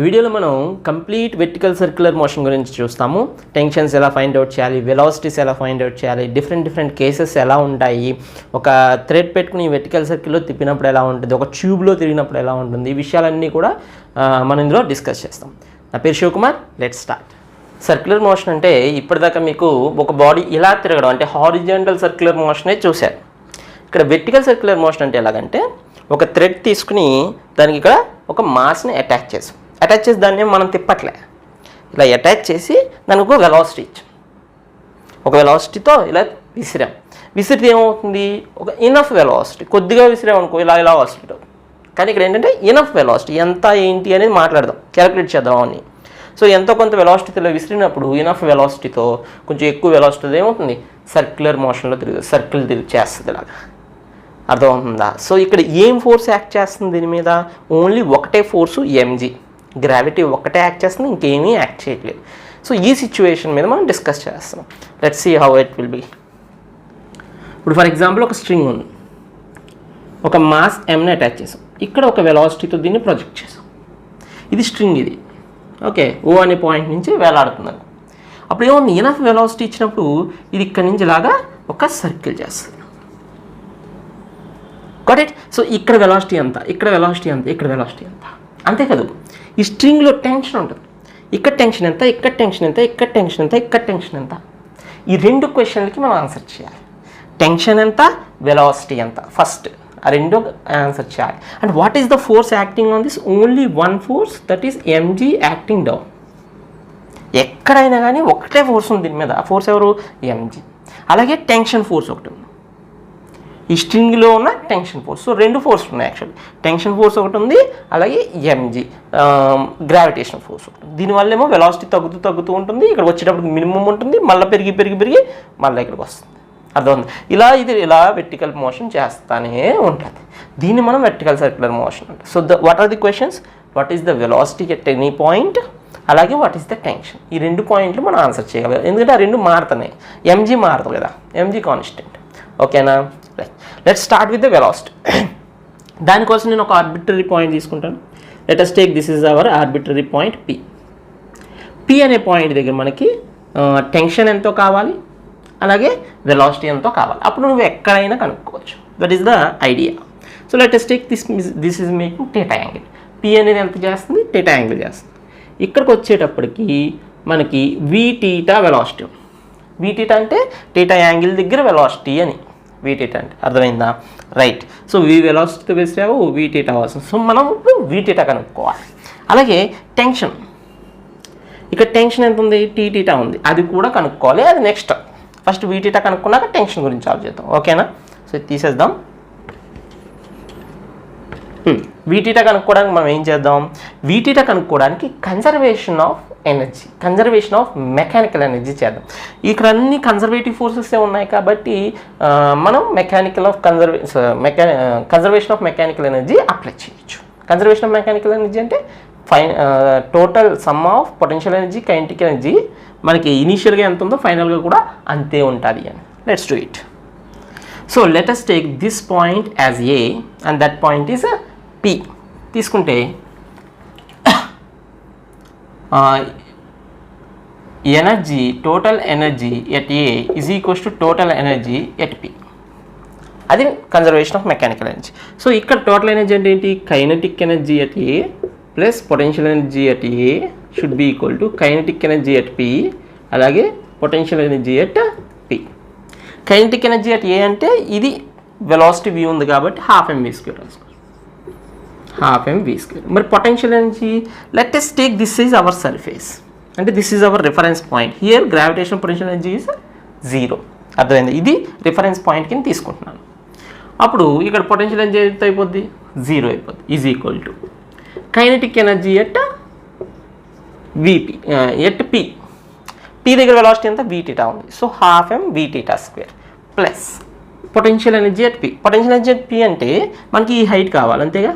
వీడియోలో మనం complete vertical circular motion గురించి చూస్తాము. టెన్షన్స్ ఎలా ఫైండ్ అవుట్ చేయాలి, వెలాసిటీస్ ఎలా ఫైండ్ అవుట్ చేయాలి, డిఫరెంట్ కేసెస్ ఎలా ఉంటాయి, ఒక థ్రెడ్ పెట్టుకుని వెర్టికల్ సర్కిల్లో తిప్పినప్పుడు ఎలా ఉంటుంది, ఒక ట్యూబ్లో తిరిగినప్పుడు ఎలా ఉంటుంది, ఈ విషయాలన్నీ కూడా మనం ఇందులో డిస్కస్ చేస్తాం. నా పేరు Shivakumar. Let's start. Circular motion అంటే ఇప్పటిదాకా మీకు ఒక బాడీ ఇలా తిరగడం అంటే హారిజాంటల్ సర్క్యులర్ మోషనే చూశారు. ఇక్కడ వెర్టికల్ సర్క్యులర్ మోషన్ అంటే ఎలాగంటే ఒక థ్రెడ్ తీసుకుని దానికి ఇక్కడ ఒక మాస్ని అటాచ్ చేసి దాన్ని మనం తిప్పట్లే, ఇలా అటాచ్ చేసి దానికి ఒక వెలాసిటీ ఇచ్చాం. ఒక వెలాసిటీతో ఇలా విసిరితే ఏమవుతుంది, ఒక ఇనఫ్ వెలాసిటీ. కొద్దిగా విసిరామనుకో ఇలా వస్తుంది. కానీ ఇక్కడ ఏంటంటే ఇనఫ్ వెలాసిటీ ఎంత ఏంటి అనేది మాట్లాడదాం, క్యాలిక్యులేట్ చేద్దాం అని. సో ఎంతో కొంత వెలాసిటీలో విసిరినప్పుడు ఇనఫ్ వెలాసిటీతో కొంచెం ఎక్కువ వెలాసిటీతో ఏమవుతుంది, సర్క్యులర్ మోషన్లో సర్కిల్ చేస్తుంది. ఇలాగా అర్థమవుతుందా? సో ఇక్కడ ఏం ఫోర్స్ యాక్ట్ చేస్తుంది దీని మీద? ఓన్లీ ఒకటే ఫోర్సు ఎంజీ, గ్రావిటీ ఒక్కటే యాక్ట్ చేస్తుంది, ఇంకేమీ యాక్ట్ చేయట్లేదు. సో ఈ సిచ్యువేషన్ మీద మనం డిస్కస్ చేస్తాం. Let's see how it will be. ఇప్పుడు ఫర్ ఎగ్జాంపుల్ ఒక స్ట్రింగ్ ఉంది, ఒక మాస్ ఎంని అటాచ్ చేసాం, ఇక్కడ ఒక వెలాసిటీతో దీన్ని ప్రొజెక్ట్ చేసాం. ఇది స్ట్రింగ్, ఇది ఓకే ఓ అనే పాయింట్ నుంచి వేలాడుతుంది. అప్పుడు ఏమవుతుంది, ఇనఫ్ వెలాసిటీ ఇచ్చినప్పుడు ఇది ఇక్కడ నుంచి ఇలాగా ఒక సర్కిల్ చేస్తుంది. Got it? సో ఇక్కడ వెలాసిటీ ఎంత, ఇక్కడ వెలాసిటీ ఎంత, ఇక్కడ వెలాసిటీ ఎంత, అంతే కదా. ఈ స్ట్రింగ్లో టెన్షన్ ఉంటుంది, ఇక్కడ టెన్షన్ ఎంత, ఇక్కడ టెన్షన్ ఎంత, ఇక్కడ టెన్షన్ ఎంత, ఇక్కడ టెన్షన్ ఎంత. ఈ రెండు క్వశ్చన్లకి మనం ఆన్సర్ చేయాలి. టెన్షన్ ఎంత, వెలాసిటీ ఎంత, ఫస్ట్ ఆ రెండు ఆన్సర్ చేయాలి. And what is the force acting on this? Only one force, that is MG acting down. ఎక్కడైనా కానీ ఒకటే ఫోర్స్ ఉంది దీని మీద, ఆ ఫోర్స్ ఎవరు? ఎంజీ. అలాగే టెన్షన్ ఫోర్స్ ఒకటి ఉంది, ఈ స్ట్రింగ్లో ఉన్న టెన్షన్ ఫోర్స్. సో రెండు ఫోర్స్ ఉన్నాయి యాక్చువల్లీ. టెన్షన్ ఫోర్స్ ఒకటి ఉంది, అలాగే ఎంజీ గ్రావిటేషన్ ఫోర్స్ ఒకటి. దీనివల్ల ఏమో వెలాసిటీ తగ్గుతూ ఉంటుంది, ఇక్కడ వచ్చేటప్పుడు మినిమం ఉంటుంది, మళ్ళీ పెరిగి మళ్ళీ ఇక్కడికి వస్తుంది. అర్థం? ఇలా వెర్టికల్ మోషన్ చేస్తానే ఉంటుంది. దీన్ని మనం వెర్టికల్ సర్క్యులర్ మోషన్ అంటే. So what are the questions? What is the velocity at any point, అలాగే వాట్ ఈస్ ద టెన్షన్. ఈ రెండు పాయింట్లు మనం ఆన్సర్ చేయగలం, ఎందుకంటే ఆ రెండు మారుతున్నాయి. ఎంజీ మారుతుంది కదా, ఎంజీ కాన్స్టెంట్. ఓకేనా? Let's start with the velocity. దానికోసం నేను ఒక ఆర్బిటరీ పాయింట్ తీసుకుంటాను. Let us take this is hour arbitrary point P అనే పాయింట్ దగ్గర మనకి టెన్షన్ ఎంతో కావాలి, అలాగే వెలాసిటీ ఎంతో కావాలి. అప్పుడు నువ్వు ఎక్కడైనా కనుక్కోవచ్చు. That is the idea. So let us take this is making theta angle. P అనేది ఎంత చేస్తుంది? థీటా యాంగిల్ చేస్తుంది. ఇక్కడికి వచ్చేటప్పటికి మనకి వి థీటా వెలాసిటీ. వి థీటా అంటే థీటా యాంగిల్ దగ్గర వెలాసిటీ అని. వి థీటా అంటే అర్థమైందా? రైట్. సో వి వెలాసిటీతో వేసావు, వి థీటా అవసరం. సో మనం ఇప్పుడు వి థీటా కనుక్కోవాలి. అలాగే టెన్షన్, ఇక్కడ టెన్షన్ ఎంత ఉంది? టీ థీటా ఉంది, అది కూడా కనుక్కోవాలి. అది నెక్స్ట్. ఫస్ట్ వి థీటా కనుక్కున్నాక టెన్షన్ గురించి ఆలోచిద్దాం. ఓకేనా? సో తీసేద్దాం. వి థీటా కనుక్కోవడానికి మనం ఏం చేద్దాం? వి థీటా కనుక్కోవడానికి conservation of energy, conservation of mechanical energy చేద్దాం. ఇక్కడ అన్ని కన్జర్వేటివ్ ఫోర్సెస్ ఉన్నాయి కాబట్టి మనం conservation of mechanical energy apply చేయొచ్చు. కన్జర్వేషన్ ఆఫ్ మెకానికల్ ఎనర్జీ అంటే total some of potential energy, kinetic energy మనకి ఇనీషియల్గా ఎంత ఉందో ఫైనల్గా కూడా అంతే ఉంటుంది అని. Let's do it. So let us take this point as a and that point is P. తీసుకుంటే energy, total energy at A is equals to total energy at P. అది conservation of mechanical energy. So ఇక్కడ total energy అంటే ఏంటి? Kinetic energy at A plus potential energy at A should be equal to kinetic energy at P, అలాగే potential energy at P. Kinetic energy at A అంటే ఇది velocity V ఉంది కాబట్టి half mv² రాసుకోవచ్చు, half mv². మరి potential energy, let us take this is our surface, అంటే this is our reference point. Here gravitation potential energy is 0. అర్థమైంది? ఇది reference point కింద తీసుకుంటున్నాను. అప్పుడు ఇక్కడ పొటెన్షియల్ ఎనర్జీ ఎంత అయిపోద్ది? 0 అయిపోద్ది. Is equal to kinetic energy at VP at P. P దగ్గర వెలాసిటీ ఎంత? వి థీటా ఉంది. So half mv², plus potential energy at P. Potential energy at P అంటే మనకి ఈ హైట్ కావాలి, అంతేగా?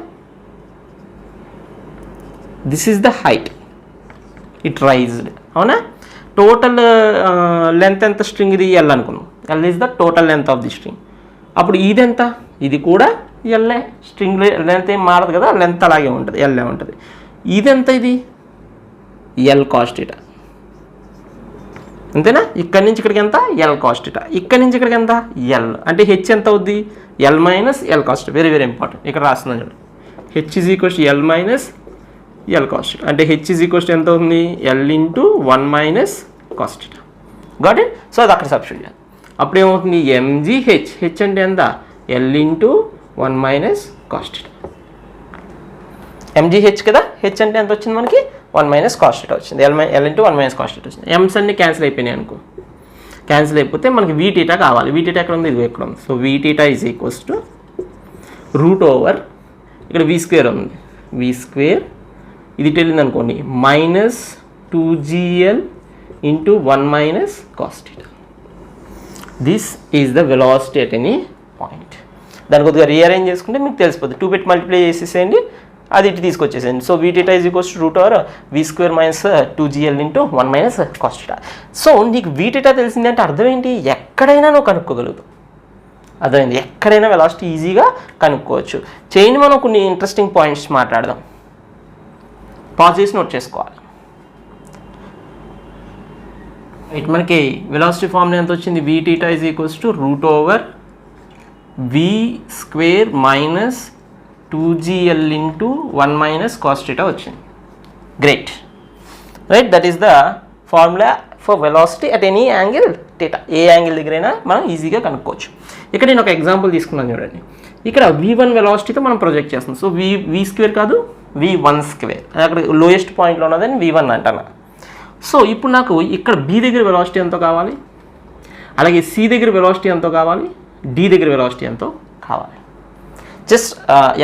This is the height, it raised. అవునా? Total length ఎంత స్ట్రింగ్? ఇది ఎల్ అనుకున్నాం. L is the total length of the string. అప్పుడు ఇది ఎంత? ఇది కూడా ఎల్ఏ. స్ట్రింగ్ లెంత్ ఏం మారదు కదా, లెంత్ అలాగే ఉంటుంది, ఎల్ఏ ఉంటుంది. ఇది ఎంత? ఇది ఎల్ కాస్ టీటా, అంతేనా? ఇక్కడి నుంచి ఇక్కడికి ఎంత? L cos theta. ఇక్కడి నుంచి ఇక్కడికి ఎంత? ఎల్. అంటే హెచ్ ఎంత అవుద్ది? L minus L cos theta. Very very important, ఇక్కడ రాస్తున్నాను చూడండి. H is equals L minus L cos theta. అంటే హెచ్ ఈజ్ ఈక్వల్స్ ఎంత అవుతుంది? L into 1 minus cos theta. Got it? So అది అక్కడ సబ్స్టిట్యూట్ చేయాలి. అప్పుడు ఏమవుతుంది? ఎంజీహెచ్. హెచ్ అంటే ఎంత? L into 1 minus cos theta. MGH కదా, హెచ్ అంటే ఎంత వచ్చింది మనకి? 1 మైనస్ కాస్ టీటా వచ్చింది. L into 1 minus cos theta వచ్చింది. ఎమ్స్ అన్ని క్యాన్సిల్ అయిపోయినాయి అనుకో. క్యాన్సిల్ అయిపోతే మనకి వీ టీటా కావాలి. వీ టీటా ఎక్కడ ఉంది? ఇది ఎక్కడ ఉంది? So v theta is equals to root over, ఇక్కడ వీ స్క్వేర్ ఉంది, వీ స్క్వేర్ ఇది తెలియదు అనుకోండి, minus 2gl into 1 minus cos theta. This is the velocity at any point. దాని కొద్దిగా రీఅరేంజ్ చేసుకుంటే మీకు తెలిసిపోతుంది. 2 పెట్టి మల్టిప్లై చేసేసేయండి, అది ఇటు తీసుకొచ్చేసేయండి. So v theta is equals to root over v square minus 2gl into 1 minus cos theta. So నీకు వీ టీటా తెలిసింది అంటే అర్థం ఏంటి? ఎక్కడైనా నువ్వు కనుక్కోగలుగుతావు. అర్థమైంది? ఎక్కడైనా వెలాసిటీ ఈజీగా కనుక్కోవచ్చు. చేయండి, మనం కొన్ని ఇంట్రెస్టింగ్ పాయింట్స్ మాట్లాడదాం. పాజ్ చేసి నోట్ చేసుకోవాలి. ఇట్ మనకి వెలాసిటీ ఫార్ములా ఎంత వచ్చింది? V theta is equals to root over v square minus 2gl into 1 minus cos theta వచ్చింది. Great, right? That is the formula for velocity at any angle theta. A angle దగ్గరైనా మనం ఈజీగా కనుక్కోవచ్చు. ఇక్కడ నేను ఒక ఎగ్జాంపుల్ తీసుకున్నాను చూడండి. ఇక్కడ v1 వెలాసిటీతో మనం ప్రొజెక్ట్ చేస్తాం. సో v స్క్వేర్ కాదు, v1 స్క్వేర్. అక్కడ లోయెస్ట్ పాయింట్లో ఉన్నదని v1 అంటాను. సో ఇప్పుడు నాకు ఇక్కడ b దగ్గర వెలాసిటీ ఎంతో కావాలి, అలాగే c దగ్గర వెలాసిటీ ఎంతో కావాలి, d దగ్గర వెలాసిటీ ఎంతో కావాలి. జస్ట్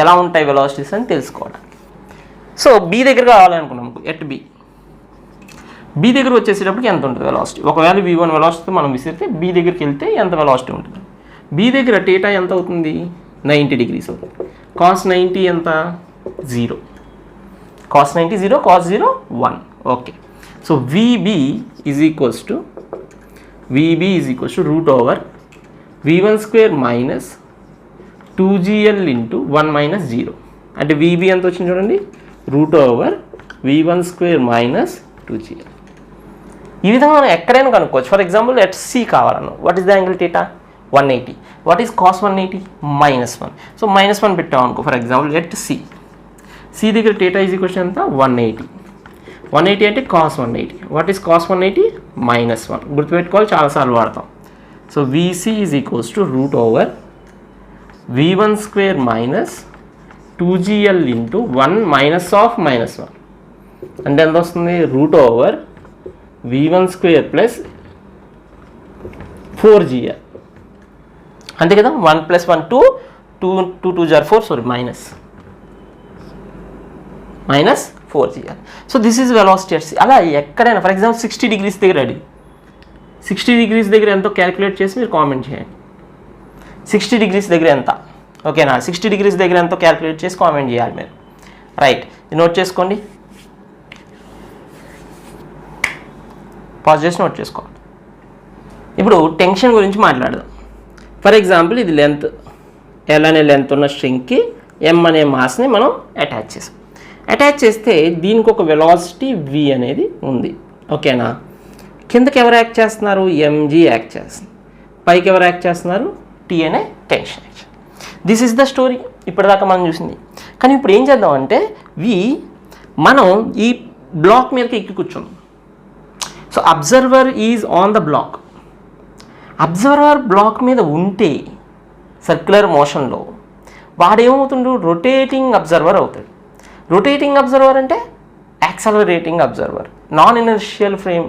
ఎలా ఉంటాయి వెలాసిటీస్ అని తెలుసుకోవడానికి. సో b దగ్గర కావాలనుకున్నాం, ఎట్ b దగ్గర వచ్చేసేటప్పటికి ఎంత ఉంటుంది వెలాసిటీ? ఒకవేళ v1 వెలాసిటీతో మనం విసిరితే b దగ్గరికి వెళ్తే ఎంత వెలాసిటీ ఉంటుంది? b దగ్గర టీటా ఎంత అవుతుంది? 90 డిగ్రీస్ అవుతుంది. కాస్ 90 ఎంత? 0. Cos 90 0, cos 0 1. Okay. So vb is equals to root over v1 square minus 2gl into 1 minus 0. అంటే vb ఎంత వచ్చింది చూడండి? Route over v1 square minus 2gl. ఈ విధంగా మనం ఎక్కడైనా కనుక్కోవచ్చు. ఫర్ ఎగ్జాంపుల్ ఎట్ సి కావాలన్నా, what is the angle theta? 180. What is cos 180? -1. So -1 పెట్టాం అనుకో. ఫర్ ఎగ్జాంపుల్ ఎట్ సి దగ్గర టీటా ఈజ్ ఈక్వల్స్ ఎంత? 180. 180 అంటే కాస్ 180. What is cos 180? -1. గుర్తుపెట్టుకోవాలి, చాలాసార్లు వాడతాం. So VC is equals to root over v1 square minus 2gl into 1 minus of -1. అంటే ఎంత వస్తుంది? Route over v1 square plus 4gl. అంతే కదా? 1 + 1 2, 2 2 = 4, sorry minus 4gl. So this is velocity at C. అలా ఎక్కడైనా ఫర్ ఎగ్జాంపుల్ 60 డిగ్రీస్ దగ్గర ready, 60 degrees దగ్గర ఎంతో క్యాలిక్యులేట్ చేసి మీరు కామెంట్ చేయండి. 60 డిగ్రీస్ దగ్గర ఎంత? ఓకేనా? 60 డిగ్రీస్ దగ్గర ఎంతో క్యాలిక్యులేట్ చేసి కామెంట్ చేయాలి మీరు. రైట్, నోట్ చేసుకోండి, పాజ్ చేసి నోట్ చేసుకోండి. ఇప్పుడు టెన్షన్ గురించి మాట్లాడదాం. ఫర్ ఎగ్జాంపుల్ ఇది లెంత్, ఎల్ అనే లెంత్ ఉన్న స్ట్రింగ్కి ఎం అనే మాస్ని మనం అటాచ్ చేసాం. అటాచ్ చేస్తే దీనికి ఒక వెలాసిటీ v అనేది ఉంది. ఓకేనా? కిందకి ఎవరు యాక్ట్ చేస్తున్నారు? mg యాక్ట్ చేస్తుంది. పైకి ఎవరు యాక్ట్ చేస్తున్నారు? t అనే tension action. This is the story ఇప్పటిదాకా మనం చూసింది. కానీ ఇప్పుడు ఏం చేద్దామంటే మనం ఈ బ్లాక్ మీదకి ఎక్కి కూర్చున్నాం. So observer is on the block. Observer block మీద ఉంటే సర్క్యులర్ మోషన్లో వాడేమవుతుండు? రొటేటింగ్ అబ్జర్వర్ అవుతాడు. రొటేటింగ్ అబ్జర్వర్ అంటే accelerating observer. Non inertial frame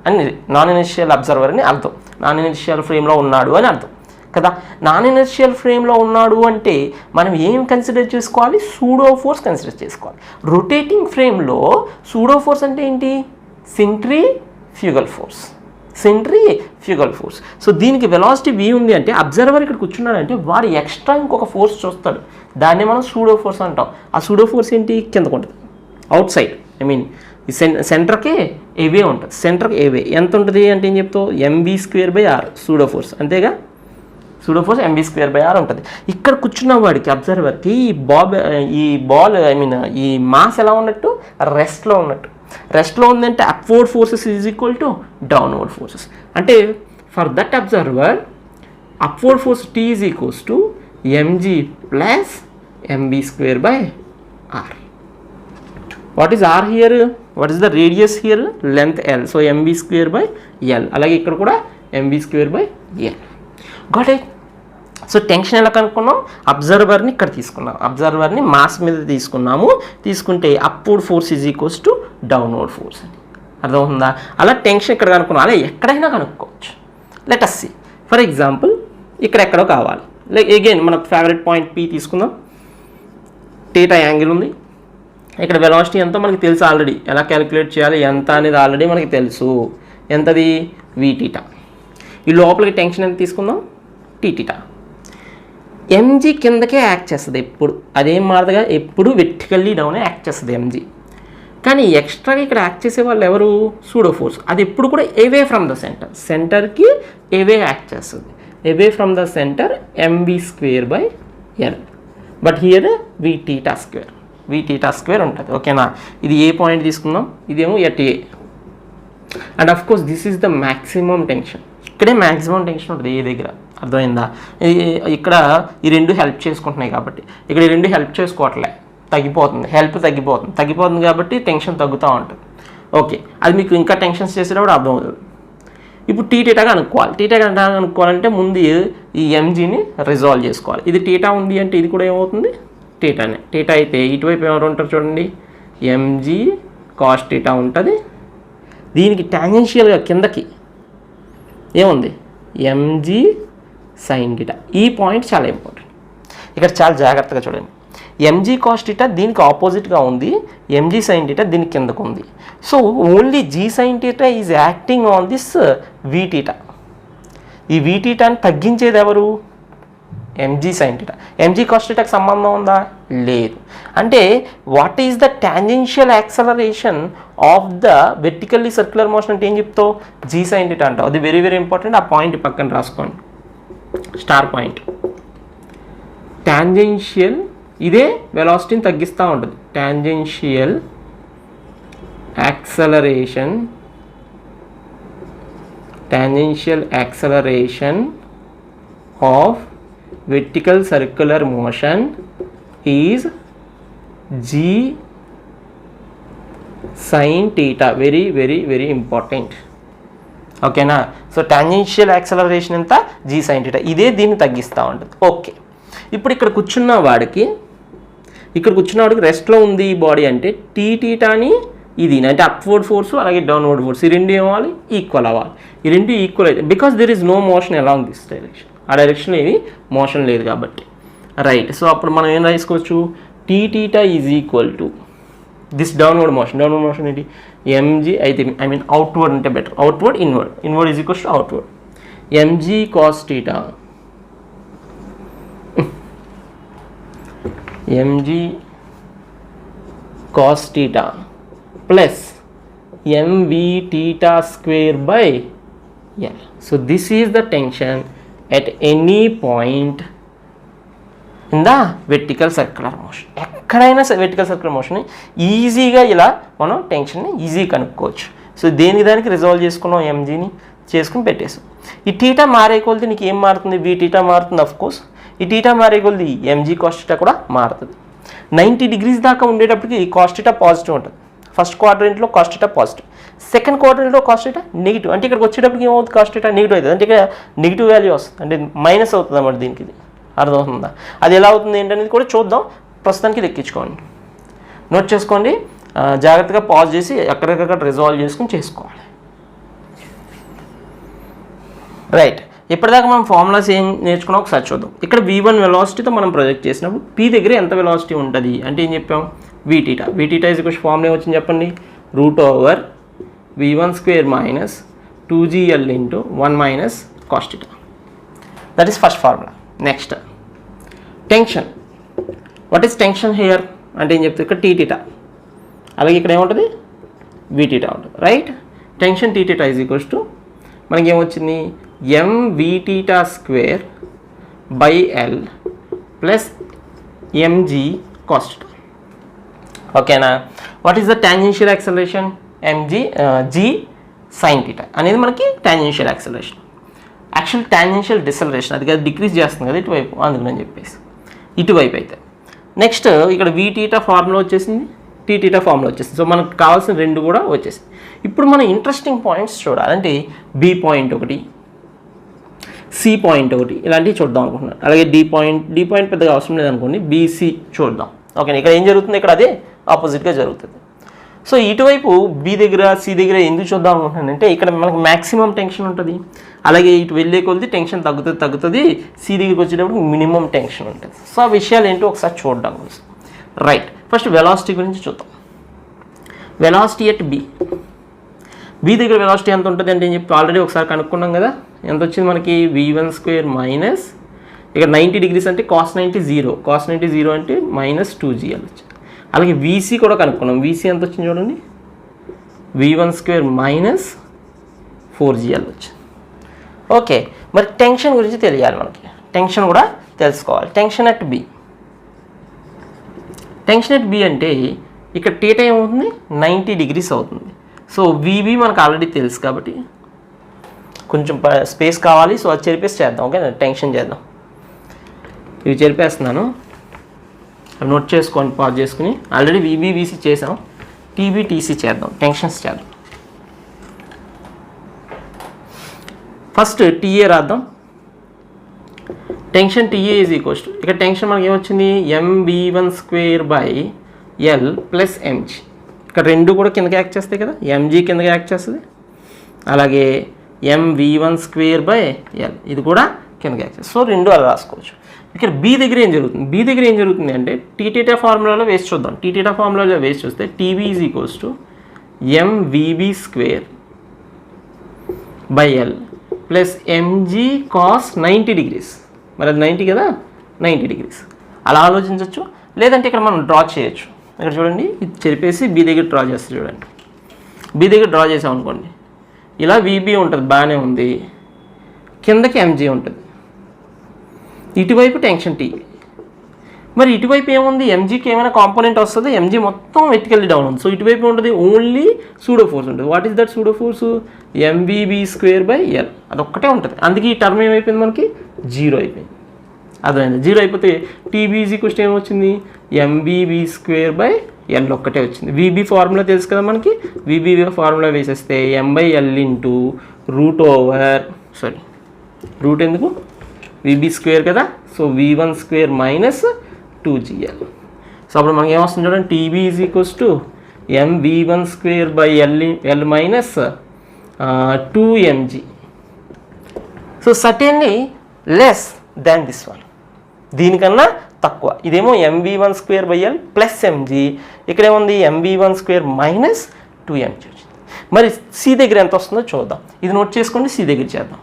అని, నాన్ ఇనర్షియల్ అబ్జర్వర్ అని అర్థం. నాన్ ఇనర్షియల్ ఫ్రేమ్లో ఉన్నాడు అని అర్థం కదా. నాన్ ఇనర్షియల్ ఫ్రేమ్లో ఉన్నాడు అంటే మనం ఏం కన్సిడర్ చేసుకోవాలి? సూడో ఫోర్స్ కన్సిడర్ చేసుకోవాలి. రొటేటింగ్ ఫ్రేమ్లో సూడో ఫోర్స్ అంటే ఏంటి? Centrifugal force. Centrifugal force. So దీనికి వెలాసిటీ v ఉంది అంటే అబ్జర్వర్ ఇక్కడ కూర్చున్నాడంటే వాడు ఎక్స్ట్రా ఇంకొక ఫోర్స్ చూస్తాడు. దాన్ని మనం సూడో ఫోర్స్ అంటాం. ఆ సూడో ఫోర్స్ ఏంటి? కిందకు ఉంటుంది, అవుట్ సైడ్. ఐ మీన్ ఈ సెంటర్కి ఏవే ఉంటుంది. సెంటర్కి ఏవే ఎంత ఉంటుంది అంటే ఏం చెప్తావు? mv²/r pseudo force. అంతేగా? సూడో ఫోర్స్ mv²/r ఉంటుంది. ఇక్కడ కూర్చున్న వాడికి అబ్జర్వర్కి ఈ బాల్ ఐ మీన్ ఈ మాస్ ఎలా ఉన్నట్టు? రెస్ట్లో ఉన్నట్టు. రెస్ట్లో ఉందంటే upward forces is equal to downward forces. అంటే for that observer upward force T is equals to mg plus mv²/r. What is r here? What is the radius here? Length l. So mv²/l. అలాగే ఇక్కడ కూడా mv²/l. Got it? So tension ఎలా కనుక్కున్నాం? అబ్జర్వర్ని ఇక్కడ తీసుకున్నాం, అబ్జర్వర్ని mass మీద తీసుకుంటే upward force is equals to downward force అని అర్థమవుతుందా? అలా టెన్షన్ ఇక్కడ కనుక్కున్నాం, అలా ఎక్కడైనా కనుక్కోవచ్చు. Let us see for example ఇక్కడ ఎక్కడో కావాలి. లైక్ అగైన్ మన ఫేవరెట్ పాయింట్ P తీసుకుందాం. థీటా యాంగిల్ ఉంది, ఇక్కడ వెలాసిటీ ఎంతో మనకి తెలుసు ఆల్రెడీ. ఎలా క్యాలిక్యులేట్ చేయాలి ఎంత అనేది ఆల్రెడీ మనకి తెలుసు. ఎంతది? v θ. ఈ లోపలికి టెన్షన్ ఎంత తీసుకుందాం? t θ. mg కిందకే యాక్ట్ చేస్తుంది ఎప్పుడు, అదేం మారదుగా, ఎప్పుడు వెర్టికల్లీ డౌనే యాక్ట్ చేస్తుంది mg. కానీ ఎక్స్ట్రాగా ఇక్కడ యాక్ట్ చేసే వాళ్ళు ఎవరు? Pseudo force. అది ఎప్పుడు కూడా అవే ఫ్రమ్ ద సెంటర్, సెంటర్కి అవే యాక్ట్ చేస్తుంది. Away from the centre mv²/l. But here v θ² ఉంటుంది. ఓకేనా? ఇది ఏ పాయింట్ తీసుకుందాం, ఇదేమో at a. And of course this is the maximum tension. ఇక్కడే మ్యాక్సిమం టెన్షన్ ఉంటుంది ఏ దగ్గర, అర్థమైందా? ఇక్కడ ఈ రెండు హెల్ప్ చేసుకుంటున్నాయి కాబట్టి, ఇక్కడ ఈ రెండు హెల్ప్ చేసుకోవట్లే, తగ్గిపోతుంది కాబట్టి టెన్షన్ తగ్గుతూ ఉంటుంది. ఓకే, అది మీకు ఇంకా టెన్షన్స్ చేసేటప్పుడు అర్థమవుతుంది. ఇప్పుడు టీటా కనుక్కోవాలంటే ముందు ఈ ఎంజీని రిజాల్వ్ చేసుకోవాలి. ఇది టీటా ఉంది అంటే ఇది కూడా ఏమవుతుంది? టీటానే. టీటా అయితే ఇటువైపు ఎవరు ఉంటారు చూడండి, ఎంజీ కాస్ టీటా ఉంటుంది. దీనికి టాంజెన్షియల్గా కిందకి ఏముంది? MG sine theta. ఈ పాయింట్ చాలా ఇంపార్టెంట్, ఇక్కడ చాలా జాగ్రత్తగా చూడండి. ఎంజీ కాస్ టీటా దీనికి ఆపోజిట్గా ఉంది, ఎంజీ సైన్ టీటా దీనికి కిందకు ఉంది. So only g sine theta is acting on this v theta. ఈ వి టీటాని తగ్గించేది ఎవరు? Mg sine theta. Mg cos టీటాకి సంబంధం ఉందా? లేదు. అంటే what is the tangential acceleration of the vertically circular motion అంటే ఏం చెప్తావు? జీ సైన్ టీటా అంటావు. అది వెరీ వెరీ ఇంపార్టెంట్. ఆ పాయింట్ పక్కన రాసుకోండి, స్టార్ పాయింట్. టాంజెన్షియల్ ఇదే వెలాసిటీని తగ్గిస్తూ ఉంటుంది. Tangential acceleration of vertical circular motion is G sine theta. Very very very important. ఓకేనా? సో టాంజెన్షియల్ యాక్సలరేషన్ ఎంత? G sine theta. ఇదే దీన్ని తగ్గిస్తూ ఉంటుంది. ఓకే, ఇప్పుడు ఇక్కడ కూర్చున్న వాడికి రెస్ట్లో ఉంది ఈ బాడీ అంటే టీ టీటాని ఇది అంటే అప్వర్డ్ ఫోర్స్ అలాగే డౌన్వర్డ్ ఫోర్స్ ఈ రెండు ఏమవ్వాలి? ఈక్వల్ అవ్వాలి. ఈ రెండు ఈక్వల్ అయితే because there is no motion along this direction, ఆ డైరెక్షన్లో ఏమి మోషన్ లేదు కాబట్టి. రైట్. సో అప్పుడు మనం ఏం రాసుకోవచ్చు? T theta is equal to this downward motion ఏంటి? ఎంజీ అయితే అవుట్వర్డ్ అంటే better. Inward is equals to outward. Mg cos theta plus mv θ²/l. So this is the tension at any point in the vertical circular motion. ఎక్కడైనా vertical circular motion ఈజీగా ఇలా మనం టెన్షన్ని ఈజీగా కనుక్కోవచ్చు. So దానికి resolve చేసుకున్నాం, ఎంజీని చేసుకుని పెట్టేసాం. ఈ టీటా మారే కొలది నీకు ఏం మారుతుంది? వి టీటా మారుతుంది. అఫ్ కోర్స్ ఈ టీటా మారే కొలది ఎంజీ కాస్ టీటా కూడా మారుతుంది. 90 degrees దాకా ఉండేటప్పటికి కాస్ టీటా పాజిటివ్ ఉంటుంది. ఫస్ట్ క్వాడ్రంట్లో కాస్ టీటా పాజిటివ్, సెకండ్ క్వాడ్రంట్లో కాస్ టీటా నెగిటివ్. అంటే ఇక్కడికి వచ్చేటప్పటికి ఏమవుతుంది? కాస్ టీటా నెగిటివ్ అవుతుంది. అంటే ఇక్కడ నెగిటివ్ వాల్యూ వస్తుంది, అంటే మైనస్ అవుతుంది అన్నమాట. దీనికి ఇది అర్థమవుతుందా? అది ఎలా అవుతుంది ఏంటనేది కూడా చూద్దాం. ప్రస్తుతానికి లెక్కించుకోండి, నోట్ చేసుకోండి, జాగ్రత్తగా పాజ్ చేసి ఎక్కడికక్కడ రిజాల్వ్ చేసుకుని చేసుకోవాలి. రైట్. ఇప్పటిదాకా మనం ఫార్ములాస్ ఏం నేర్చుకున్నాం ఒకసారి చూద్దాం. ఇక్కడ v1 వెలాసిటీతో మనం ప్రొజెక్ట్ చేసినప్పుడు p దగ్గర ఎంత వెలాసిటీ ఉంటుంది అంటే ఏం చెప్పాం? v θ ఈజ్ ఈక్వల్స్ ఫార్ములా ఏమొచ్చింది చెప్పండి? √v1² - 2gl × 1 - cos θ. That is first formula. Next tension. What is tension here అంటే ఏం చెప్తుంది? ఇక్కడ t θ, అలాగే ఇక్కడ ఏముంటుంది? v θ ఉంటుంది. Right. Tension t θ is equals to మనకి ఏమొచ్చింది? mv2/l + mg cos θ. ఓకేనా? What is the tangential acceleration? g sin θ అనేది మనకి tangential acceleration. Actual tangential deceleration, అది కదా డిక్రీజ్ చేస్తుంది కదా ఇటువైపు, అందుకని చెప్పేసి ఇటువైపు అయితే. నెక్స్ట్ ఇక్కడ vθ ఫార్ములా వచ్చేసింది, tθ ఫార్ములా వచ్చేసింది. సో మనకు కావాల్సిన రెండు కూడా వచ్చేసింది. ఇప్పుడు మనం ఇంట్రెస్టింగ్ పాయింట్స్ చూడాలి, అంటే బి పాయింట్ ఒకటి, సి పాయింట్ ఒకటి, ఇలాంటివి చూద్దాం అనుకుంటున్నాను. అలాగే డి పాయింట్ పెద్దగా అవసరం లేదనుకోండి, బీసీ చూద్దాం. ఓకే, ఇక్కడ ఏం జరుగుతుంది? ఇక్కడ అదే ఆపోజిట్గా జరుగుతుంది. సో ఇటువైపు బి దగ్గర సి దగ్గర ఎందుకు చూద్దాం అనుకుంటున్నానంటే ఇక్కడ మనకు మ్యాక్సిమం టెన్షన్ ఉంటుంది, అలాగే ఇటు వెళ్ళే కొద్ది టెన్షన్ తగ్గుతుంది, సి దగ్గరికి వచ్చేటప్పుడు మినిమం టెన్షన్ ఉంటుంది. సో ఆ విషయాలు ఏంటో ఒకసారి చూద్దాం. రైట్, ఫస్ట్ వెలాసిటీ గురించి చూద్దాం. వెలాసిటీ ఎట్ బి దగ్గర వెలాసిటీ ఎంత ఉంటుంది అంటే చెప్పి ఆల్రెడీ ఒకసారి కనుక్కున్నాం కదా. ఎంత వచ్చింది మనకి? v1² మైనస్ ఇక్కడ 90 degrees అంటే cos 90 0 అంటే -2gl వచ్చింది. అలాగే VC కూడా కనుక్కున్నాం. VC ఎంత వచ్చింది చూడండి, v1² మైనస్ 4gl వచ్చింది. ఓకే, మరి టెన్షన్ గురించి తెలియాలి మనకి, టెన్షన్ కూడా తెలుసుకోవాలి. టెన్షన్ అట్ బి అంటే ఇక్కడ టీటా ఏమవుతుంది? 90 degrees అవుతుంది. సో VB మనకు ఆల్రెడీ తెలుసు కాబట్టి కొంచెం స్పేస్ కావాలి. సో అది చెరిపేసి చేద్దాం. ఓకే, టెన్షన్ చేద్దాం. ఇవి చెరిపేస్తున్నాను, అవి నోట్ చేసుకోండి, పాజ్ చేసుకుని. ఆల్రెడీ VBVC చేసాం, TBTC చేద్దాం, టెన్షన్స్ చేద్దాం. ఫస్ట్ TA రాద్దాం. Tension TA is equals to, ఇక్కడ టెన్షన్ మనకి ఏమొచ్చింది? mv1² + mg. ఇక్కడ రెండు కూడా కిందకి యాక్ట్ చేస్తాయి కదా, mg కిందకి యాక్ట్ చేస్తుంది, అలాగే mv1² L ఇది కూడా కిందకి యాక్ట్ చేస్తుంది. సో రెండు అలా రాసుకోవచ్చు. ఇక్కడ బి దగ్గర ఏం జరుగుతుంది అంటే టీటీటా ఫార్ములాలో వేసి చూద్దాం. టీటీటా ఫార్ములాలో వేసి చూస్తే TB is equals to mvb² / L plus mg cos 90 degrees. మరి అది 90 కదా, 90 degrees అలా ఆలోచించవచ్చు. లేదంటే ఇక్కడ మనం డ్రా చేయొచ్చు. ఇక్కడ చూడండి, ఇది చెరిపేసి బి దగ్గర డ్రా చేస్తే చూడండి, బి దగ్గర డ్రా చేసాం అనుకోండి, ఇలా VB ఉంటుంది, బాగానే ఉంది, కిందకి mg ఉంటుంది, ఇటువైపు టెన్షన్ T. మరి ఇటువైపు ఏముంది? mgకి ఏమైనా కాంపోనెంట్ వస్తుంది? mg మొత్తం వెర్టికల్లీ డౌన్ ఉంది. సో ఇటువైపు ఉంటుంది ఓన్లీ సూడో ఫోర్స్ ఉంటుంది. What is that pseudo force? mvb² L అదొక్కటే ఉంటుంది. అందుకే ఈ టర్మ్ ఏమైపోయింది మనకి? 0 అయిపోయింది. అదైంది. 0 అయిపోతే TB ఈజ్ ఈక్వల్స్ టు ఏమొచ్చింది? mvb² L ఒక్కటే వచ్చింది. VB ఫార్ములా తెలుసు కదా మనకి, VB ఫార్ములా వేసేస్తే m/L ఇంటూ రూట్ ఎందుకు? VB² కదా, so v1² minus 2gl. So అప్పుడు మనకి ఏమొస్తుంది చూడండి, TB is equals to mv1² L minus 2mg. So certainly less than this one, దీనికన్నా తక్కువ. ఇదేమో mv1² L plus mg, ఇక్కడేముంది mv1² minus 2mg వచ్చింది. మరి సి దగ్గర ఎంత వస్తుందో చూద్దాం. ఇది నోట్ చేసుకోండి, సి దగ్గర చేద్దాం.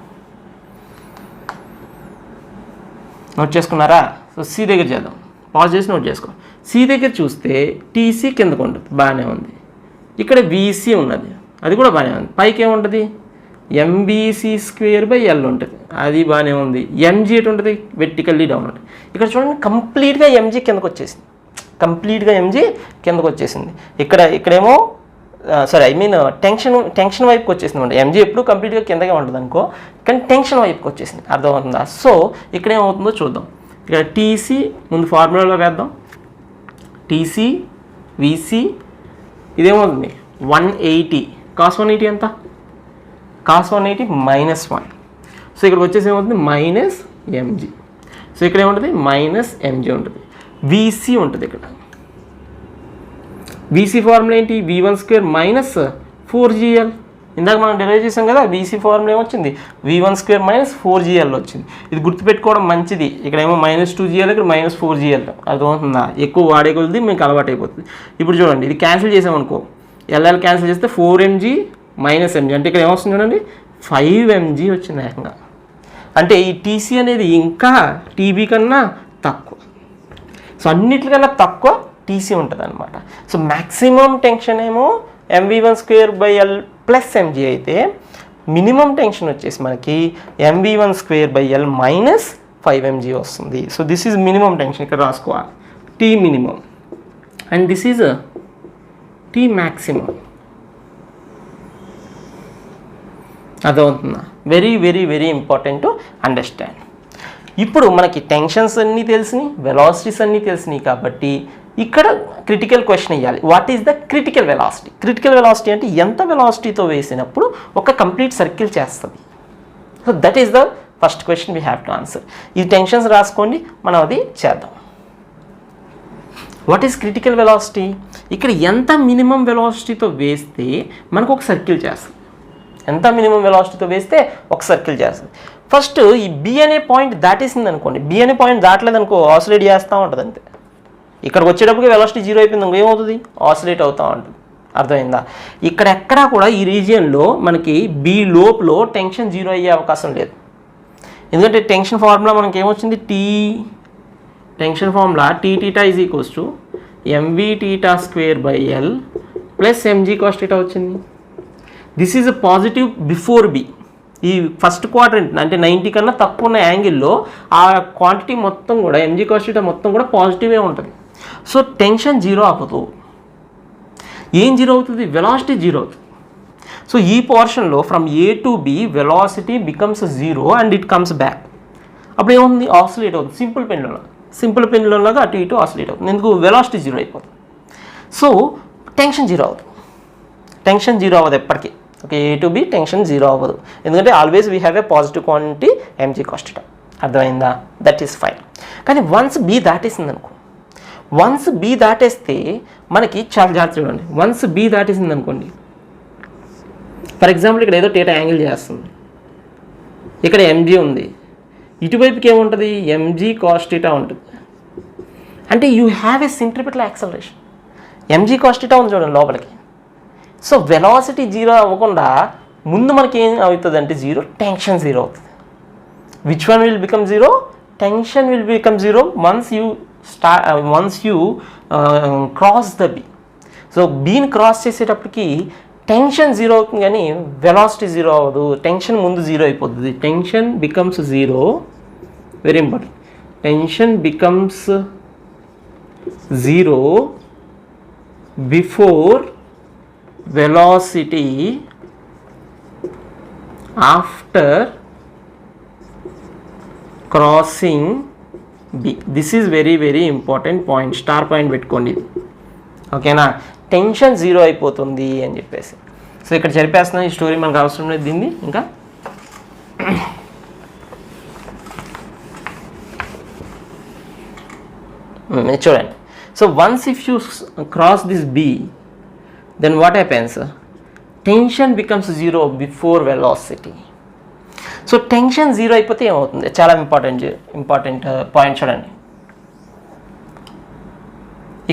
నోట్ చేసుకున్నారా? సో సి దగ్గర చేద్దాం, పాజ్ చేసి నోట్ చేసుకో. సి దగ్గర చూస్తే టీసీ కిందకు ఉంటుంది, బాగానే ఉంది. ఇక్కడ వీసీ ఉన్నది, అది కూడా బాగానే ఉంది. పైకి ఏముంటుంది? mvc² L ఉంటుంది, అది బాగానే ఉంది. mg ఎటు ఉంటుంది? వెర్టికల్లీ డౌన్ ఉంటుంది. ఇక్కడ చూడండి, కంప్లీట్గా mg కిందకు వచ్చేసింది. ఇక్కడేమో టెన్షన్ వైపుకి వచ్చేసింది అండి. mg ఎప్పుడు కంప్లీట్గా కిందగా ఉంటుంది అనుకో, కానీ టెన్షన్ వైపుకి వచ్చేసింది, అర్థమవుతుందా? సో ఇక్కడ ఏమవుతుందో చూద్దాం. ఇక్కడ టీసీ ముందు ఫార్ములాలో వేద్దాం. TC VC ఇదేమవుతుంది? 180. cos 180 ఎంత? cos 180 -1. సో ఇక్కడికి వచ్చేసి ఏమవుతుంది? -mg. సో ఇక్కడ ఏముంటుంది? -mg ఉంటుంది. వీసీ ఉంటుంది. ఇక్కడ వీసీ ఫార్ములా ఏంటి? v1² minus 4gl. ఇందాక మనం డెరైవ్ చేసాం కదా, వీసీ ఫార్ములా ఏమొచ్చింది? v1² మైనస్ 4gl వచ్చింది. ఇది గుర్తుపెట్టుకోవడం మంచిది. ఇక్కడ ఏమో -2gl, ఇక్కడ -4gl. అర్థమవుతుందా? ఎక్కువ వాడే కొద్ది మీకు అలవాటు అయిపోతుంది. ఇప్పుడు చూడండి, ఇది క్యాన్సిల్ చేసామనుకో, LL క్యాన్సిల్ చేస్తే 4mg -mg అంటే ఇక్కడ ఏమొస్తుంది చూడండి, 5mg వచ్చింది ఏకంగా. అంటే ఈ టీసీ అనేది ఇంకా టీబీ కన్నా తక్కువ. సో అన్నిటికన్నా తక్కువ టీసీ ఉంటుంది అనమాట. సో మ్యాక్సిమం టెన్షన్ ఏమో mv1² L ప్లస్ mg అయితే, మినిమం టెన్షన్ వచ్చేసి మనకి mv1² L మైనస్ 5mg వస్తుంది. So this is minimum tension, ఇక్కడ రాసుకోవాలి, T minimum, and this is T maximum. అదవుతుందా? Very very very important to understand. ఇప్పుడు మనకి టెన్షన్స్ అన్నీ తెలిసినాయి, వెలాసిటీస్ అన్నీ తెలిసినాయి కాబట్టి ఇక్కడ క్రిటికల్ క్వశ్చన్ ఇవ్వాలి. What is the critical velocity? Critical velocity అంటే ఎంత వెలాసిటీతో వేసినప్పుడు ఒక కంప్లీట్ సర్కిల్ చేస్తుంది. So that is the first question we have to answer. ఈ టెన్షన్స్ రాసుకోండి, మనం అది చేద్దాం. What is critical velocity? ఇక్కడ ఎంత మినిమం వెలాసిటీతో వేస్తే మనకు ఒక సర్కిల్ చేస్తుంది. ఎంత మినిమం వెలాసిటీతో వేస్తే ఒక సర్కిల్ చేస్తుంది. ఫస్ట్ ఈ బి అనే పాయింట్ దాటేసింది అనుకోండి, బి అనే పాయింట్ దాటలేదు అనుకో, ఆసిలేట్ చేస్తూ ఉంటుంది అంతే. ఇక్కడికి వచ్చేటప్పటికి వెలాసిటీ జీరో అయిపోయింది అనుకో, ఏమవుతుంది? ఆసిలేట్ అవుతూ ఉంటుంది. అర్థమైందా? ఇక్కడ ఎక్కడా కూడా ఈ రీజియన్లో మనకి బి లోపల టెన్షన్ జీరో అయ్యే అవకాశం లేదు. ఎందుకంటే టెన్షన్ ఫార్ములా మనకి ఏమొచ్చింది? Tension formula T theta is equals to mv theta square by l plus mg cos theta వచ్చింది. This is a positive before B. ఈ ఫస్ట్ క్వాడ్రంట్ అంటే 90 కన్నా తక్కువ ఉన్న యాంగిల్లో ఆ క్వాంటిటీ మొత్తం కూడా ఎంజీ కాస్ టీటా మొత్తం కూడా పాజిటివే ఉంటుంది. సో టెన్షన్ జీరో అవ్వదు. ఏం జీరో అవుతుంది? వెలాసిటీ జీరో అవుతుంది. సో ఈ పోర్షన్లో from A to B velocity becomes zero and it comes back. అప్పుడు ఏముంది? ఆసిలేట్ అవుతుంది. సింపుల్ పెన్లోలాగా అటు ఇటు ఆసిలేట్ అవుతుంది. ఎందుకు? వెలాసిటీ జీరో అయిపోతుంది. సో టెన్షన్ జీరో అవుతుంది. టెన్షన్ జీరో అవ్వదు ఎప్పటికీ. Okay, A to B tension zero అవ్వదు. ఎందుకంటే always we have a positive quantity mg cos theta. అర్థమైందా? That is fine. కానీ వన్స్ బి దాటేసింది అనుకో, వన్స్ బి దాటేస్తే మనకి చాలా జాగ్రత్త చూడండి. వన్స్ బి దాటేసింది అనుకోండి, ఫర్ ఎగ్జాంపుల్ ఇక్కడ ఏదో టీటా యాంగిల్ చేస్తుంది, ఇక్కడ ఎంజీ ఉంది, ఇటువైపుకి ఏముంటుంది? ఎంజీ కాస్ టీటా ఉంటుంది. అంటే you have a centripetal acceleration. MG cos theta ఉంది చూడండి లోపలికి. సో వెలాసిటీ జీరో అవ్వకుండా ముందు మనకి ఏం అవుతుంది అంటే జీరో, టెన్షన్ జీరో అవుతుంది. Which one will become zero? Tension will become zero once you cross the B. So బీని క్రాస్ చేసేటప్పటికి టెన్షన్ జీరో అవుతుంది కానీ వెలాసిటీ జీరో అవ్వదు. టెన్షన్ ముందు జీరో అయిపోతుంది. Tension becomes zero. Very important. Tension becomes zero before velocity after crossing B. This is very very important point. Star point పెట్టుకోండి. ఓకేనా? Tension zero అయిపోతుంది అని చెప్పేసి. సో ఇక్కడ చెప్పేస్తున్నా, ఈ స్టోరీ మనకు అవసరం లేదు దీన్ని. ఇంకా చూడండి. So once if you cross this B, then what happens? Tension becomes zero before velocity. So tension zero అయిపోతే ఏమవుతుంది? చాలా ఇంపార్టెంట్ పాయింట్ చూడండి.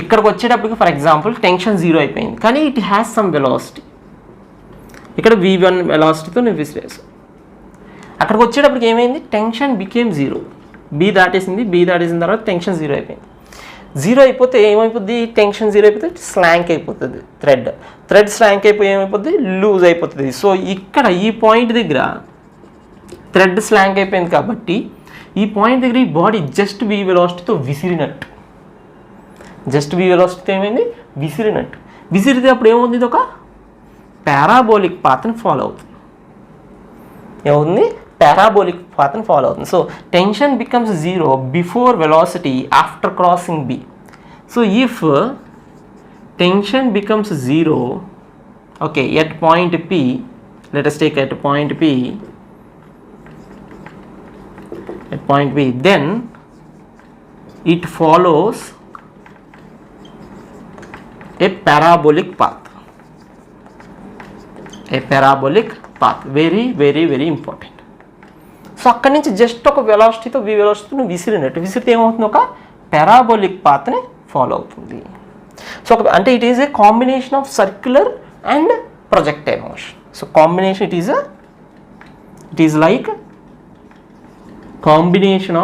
ఇక్కడికి వచ్చేటప్పటికి ఫర్ ఎగ్జాంపుల్ టెన్షన్ జీరో అయిపోయింది కానీ ఇట్ హ్యాస్ సమ్ వెలాసిటీ. ఇక్కడ v1 వెలాసిటీతో నేను విసిరేసు. అక్కడికి వచ్చేటప్పటికి ఏమైంది? Tension became zero. బి దాటేసిన తర్వాత టెన్షన్ జీరో అయిపోయింది. జీరో అయిపోతే ఏమైపోద్ది? టెన్షన్ జీరో అయిపోతే స్లాంక్ అయిపోతుంది. థ్రెడ్ స్లాంక్ అయిపోయి ఏమైపోద్ది? లూజ్ అయిపోతుంది. సో ఇక్కడ ఈ పాయింట్ దగ్గర థ్రెడ్ స్లాంక్ అయిపోయింది కాబట్టి ఈ పాయింట్ దగ్గర ఈ బాడీ జస్ట్ వి వెలాసిటీతో విసిరినట్టు. ఏమైంది? విసిరినట్టు. విసిరితే అప్పుడు ఏమవుతుంది? ఇది ఒక పారాబోలిక్ పాత్ని ఫాలో అవుతుంది. ఏమవుతుంది? parabolic path follow అవుతుంది. So tension becomes zero before velocity after crossing B. So if tension becomes zero, okay, at point P, let us take at point P, then it follows a parabolic path. Very very very important. So అక్కడి నుంచి just ఒక వెలాసిటీతో విసిరితే ఏమవుతుంది? ఒక parabolic పాత్ని follow అవుతుంది. So అంటే it is a combination of circular and projectile motion. So combination it is like combination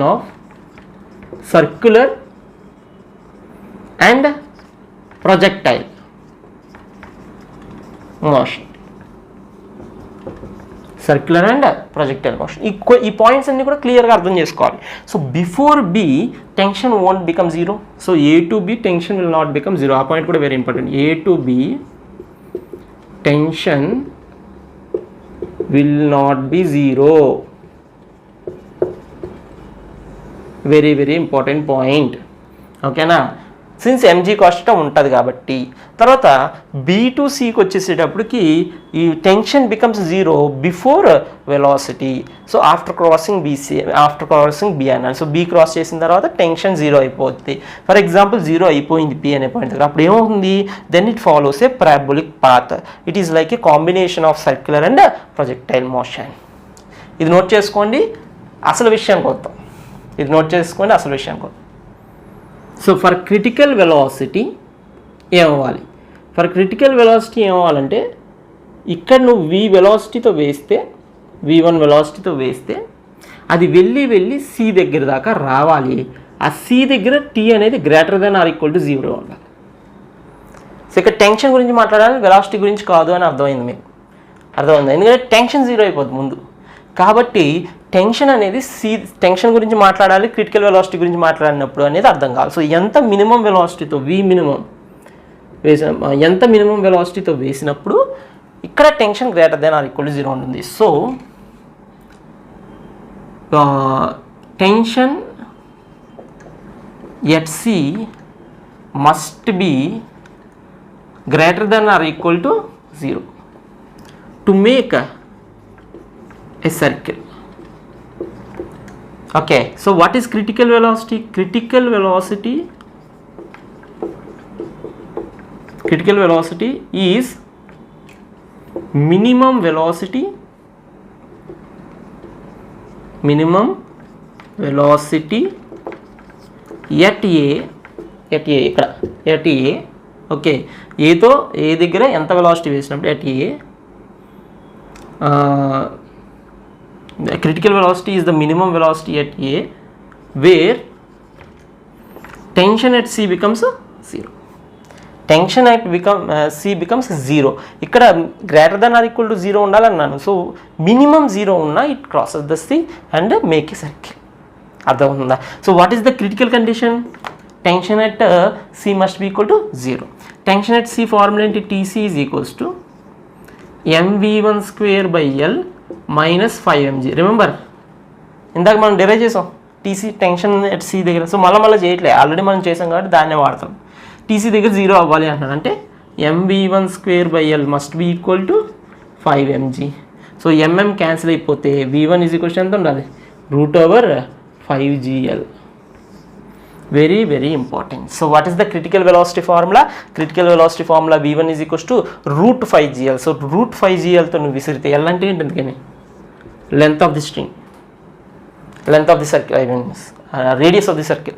of circular and projectile motion. Circular and projectile motion. ఈ పాయింట్స్ అన్ని కూడా క్లియర్గా అర్థం చేసుకోవాలి. So before B tension won't become zero. So A to B tension will not become zero. ఆ point కూడా very important. A to B tension will not be zero. Very very important point. ఓకేనా, since mg cos ఉంటుంది కాబట్టి. తర్వాత B to సికి వచ్చేసేటప్పటికి ఈ tension becomes zero before velocity. So after crossing B అన్నాను. సో బి క్రాస్ చేసిన తర్వాత టెన్షన్ జీరో అయిపోతుంది. ఫర్ ఎగ్జాంపుల్ జీరో అయిపోయింది పి అనే పాయింట్ దగ్గర. అప్పుడు ఏమవుతుంది, then it follows a parabolic path. It is like a combination of circular and projectile motion. ఇది నోట్ చేసుకోండి, అసలు విషయానికి వద్దాం. ఇది నోట్ చేసుకోండి, అసలు విషయానికి వద్దాం. సో ఫర్ క్రిటికల్ వెలాసిటీ ఏమవ్వాలి? ఫర్ క్రిటికల్ వెలాసిటీ ఏమవ్వాలంటే ఇక్కడ నువ్వు వి వెలాసిటీతో వేస్తే, v1 వెలాసిటీతో వేస్తే అది వెళ్ళి సి దగ్గర దాకా రావాలి. ఆ సి దగ్గర టీ అనేది greater than or equal to 0 ఉండాలి. సో ఇక్కడ టెన్షన్ గురించి మాట్లాడాలి, వెలాసిటీ గురించి కాదు అని అర్థమైంది మీకు. అర్థమైంది, ఎందుకంటే టెన్షన్ 0 అయిపోతుంది ముందు. కాబట్టి టెన్షన్ అనేది టెన్షన్ గురించి మాట్లాడాలి, క్రిటికల్ వెలాసిటీ గురించి మాట్లాడినప్పుడు అనేది అర్థం కావాలి. సో ఎంత మినిమం వెలాసిటీతో ఎంత మినిమం వెలాసిటీతో వేసినప్పుడు ఇక్కడ tension greater than or equal to 0 ఉంటుంది. So tension at C must be greater than or equal to 0 to make a circle. Okay, so what is critical velocity? Critical velocity is minimum velocity at A. Okay, ఏతో A దగ్గర ఎంత velocity వేసినప్పుడు at A. Critical velocity is the minimum velocity at A where tension at C becomes 0. Tension at C becomes 0. ఇక్కడ greater than or equal to 0 ఉండాలన్నాను. So minimum 0 ఉన్నా it crosses the C and make a circle. అర్థమవుతుందా? So what is the critical condition? Tension at C must be equal to 0. Tension at C formula into TC is equals to mv1 square by L minus 5mg. Remember, ఇందాక మనం derive చేసాం TC tension at C దగ్గర. So మళ్ళీ చేయట్లే, already మనం చేసాం కాబట్టి దాన్నే వాడతాం. టీసీ దగ్గర 0 అవ్వాలి అంటున్నాను, అంటే mv1 square by l must be equal to 5mg. So mm cancel అయిపోతే v1 ఈజ్ ఈక్వల్ టు ఎంత ఉండాలి, √5gl. Very very important. So what is the critical velocity formula? Critical velocity formula v1 is equals to √5gl. So √5glతో నువ్వు విసిరితే l అంటే ఏంటి, అందుకని length of the string, length of the circle, I mean radius of the circle.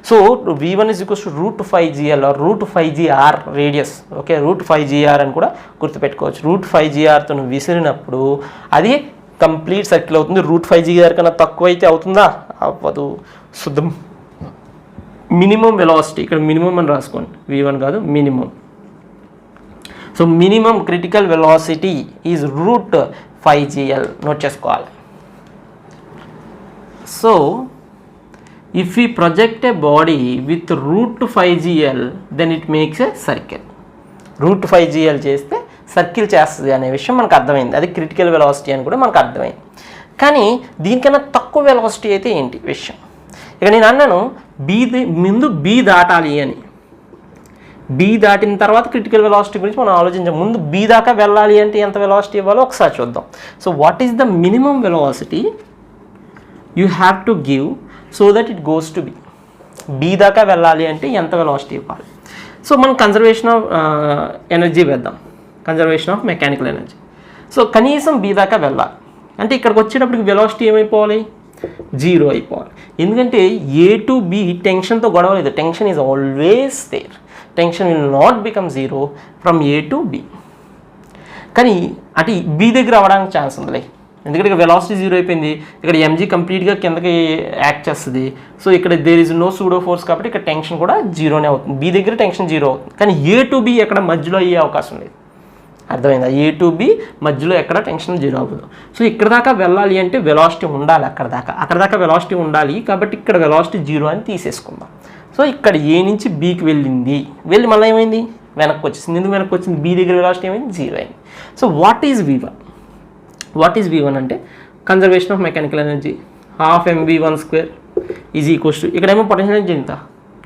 So v1 is equals to √5gl are √5gr radius. Okay, √5gr అని కూడా గుర్తుపెట్టుకోవచ్చు. √5grతో నువ్వు విసిరినప్పుడు అది కంప్లీట్ సర్కిల్ అవుతుంది. √5gr కన్నా తక్కువ అయితే అవుతుందా? అవ్వదు. శుద్ధం మినిమం వెలాసిటీ, ఇక్కడ మినిమం అని రాసుకోండి, v1 కాదు minimum. So minimum critical velocity is √5gl. Note చేసుకోవాలి. So if you project a body with √5gl then it makes a circle. √5gl చేస్తే సర్కిల్ చేస్తుంది అనే విషయం మనకు అర్థమైంది. అది క్రిటికల్ వెలాసిటీ అని కూడా మనకు అర్థమైంది. కానీ దీనికన్నా తక్కువ వెలాసిటీ అయితే ఏంటి విషయం? ఇక నేను అన్నాను ముందు బి దాటాలి అని. బి దాటిన తర్వాత క్రిటికల్ వెలాసిటీ గురించి మనం ఆలోచించాం. ముందు బి దాకా వెళ్ళాలి అంటే ఎంత వెలాసిటీ ఇవ్వాలో ఒకసారి చూద్దాం. So what is the minimum velocity you have to give so that it goes to B? B దాకా వెళ్ళాలి అంటే ఎంత వెలాసిటీ ఇవ్వాలి? సో మనం కన్జర్వేషన్ ఆఫ్ ఎనర్జీ వేద్దాం, conservation of mechanical energy. So కనీసం బి దాకా వెళ్ళాలి అంటే ఇక్కడికి వచ్చేటప్పటికి వెలాసిటీ ఏమైపోవాలి, 0 అయిపోవాలి. ఎందుకంటే ఏ టు బి టెన్షన్తో గొడవ లేదు. Tension is always there. Tension will not become 0 from A to B. కానీ అటు బి దగ్గర అవ్వడానికి ఛాన్స్ ఉందిలే, ఎందుకంటే ఇక్కడ వెలాసిటీ 0 అయిపోయింది. ఇక్కడ ఎంజీ కంప్లీట్గా కిందకి యాక్ట్ చేస్తుంది. సో ఇక్కడ there is no pseudo force కాబట్టి ఇక్కడ టెన్షన్ కూడా 0నే అవుతుంది. బి దగ్గర టెన్షన్ 0 అవుతుంది. కానీ ఏ టు బి ఎక్కడ మధ్యలో అయ్యే అవకాశం లేదు. అర్థమైందా? A to B మధ్యలో ఎక్కడ టెన్షన్ జీరో అవ్వదు. సో ఇక్కడ దాకా వెళ్ళాలి అంటే వెలాసిటీ ఉండాలి, అక్కడ దాకా వెలాసిటీ ఉండాలి. కాబట్టి ఇక్కడ వెలాసిటీ జీరో అని తీసేసుకుందాం. సో ఇక్కడ A నుంచి Bకి వెళ్ళి మళ్ళీ ఏమైంది, వెనక్కి వచ్చేసింది. ఎందుకు వెనక్కి వచ్చింది? B దగ్గర వెలాసిటీ ఏమైంది, జీరో అయింది. సో వాట్ ఈజ్ V1 అంటే conservation of mechanical energy, half mv1² is equals to, ఇక్కడేమో పొటెన్షియల్ ఎనర్జీ ఎంత,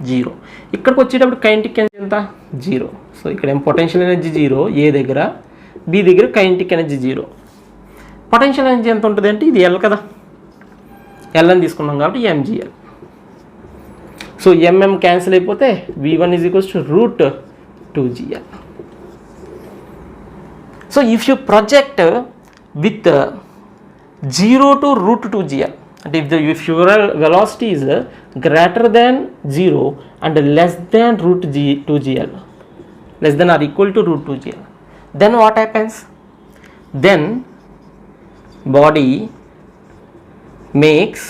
జీరో. ఇక్కడికి వచ్చేటప్పుడు కైనెటిక్ ఎనర్జీ ఎంత, జీరో. సో ఇక్కడేమో పొటెన్షియల్ ఎనర్జీ జీరో A దగ్గర, B దగ్గర kinetic energy zero. Potential energy ఎంత ఉంటుంది అంటే ఇది L కదా, L అని తీసుకున్నాం కాబట్టి mgl. సో mm క్యాన్సిల్ అయిపోతే V1 is equals to √2gl. So if you project with 0 to √2gl, and if your velocity is greater than 0 and less than √2gl, less than or equal to √2gl, then what happens? Then body makes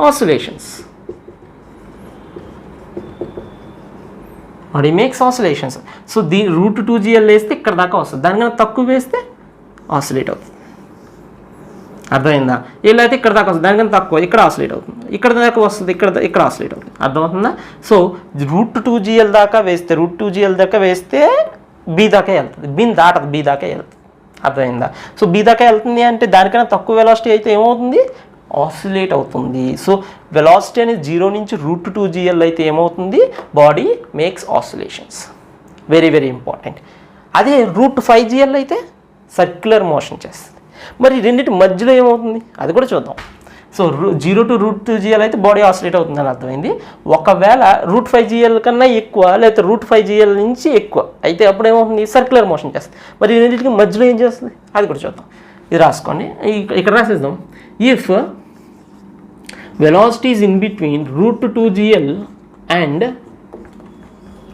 oscillations. So దీని √2gl వేస్తే ఇక్కడ దాకా వస్తుంది, దానికన్నా తక్కువ వేస్తే oscillate అవుతుంది. అర్థమైందా? ఇలా అయితే ఇక్కడ దాకా వస్తుంది, దానికన్నా తక్కువ ఇక్కడ ఆసిలేట్ అవుతుంది, ఇక్కడ దాకా వస్తుంది, ఇక్కడ ఆసిలేట్ అవుతుంది. అర్థమవుతుందా? సో √2gl దాకా వేస్తే B దాకా వెళ్తుంది, B దాటదు, B దాకా వెళ్తుంది. అర్థమైందా? సో B దాకా వెళ్తుంది అంటే దానికన్నా తక్కువ వెలాసిటీ అయితే ఏమవుతుంది, ఆసిలేట్ అవుతుంది. సో వెలాసిటీ అనేది 0 నుంచి √2gl అయితే ఏమవుతుంది, body makes oscillations. Very very important. అదే √5gl అయితే సర్క్యులర్ మోషన్ చేస్తుంది. మరి రెండింటి మధ్యలో ఏమవుతుంది అది కూడా చూద్దాం. సో 0 to √2gl అయితే బాడీ ఆసిలేట్ అవుతుంది అని అర్థమైంది. ఒకవేళ √5gl కన్నా ఎక్కువ లేకపోతే √5gl నుంచి ఎక్కువ అయితే అప్పుడు ఏమవుతుంది, సర్క్యులర్ మోషన్ చేస్తుంది. మరి రెండింటికి మధ్యలో ఏం చేస్తుంది అది కూడా చూద్దాం. ఇది రాసుకోండి, ఇక్కడ రాసేద్దాం. If velocity is in between √2gl and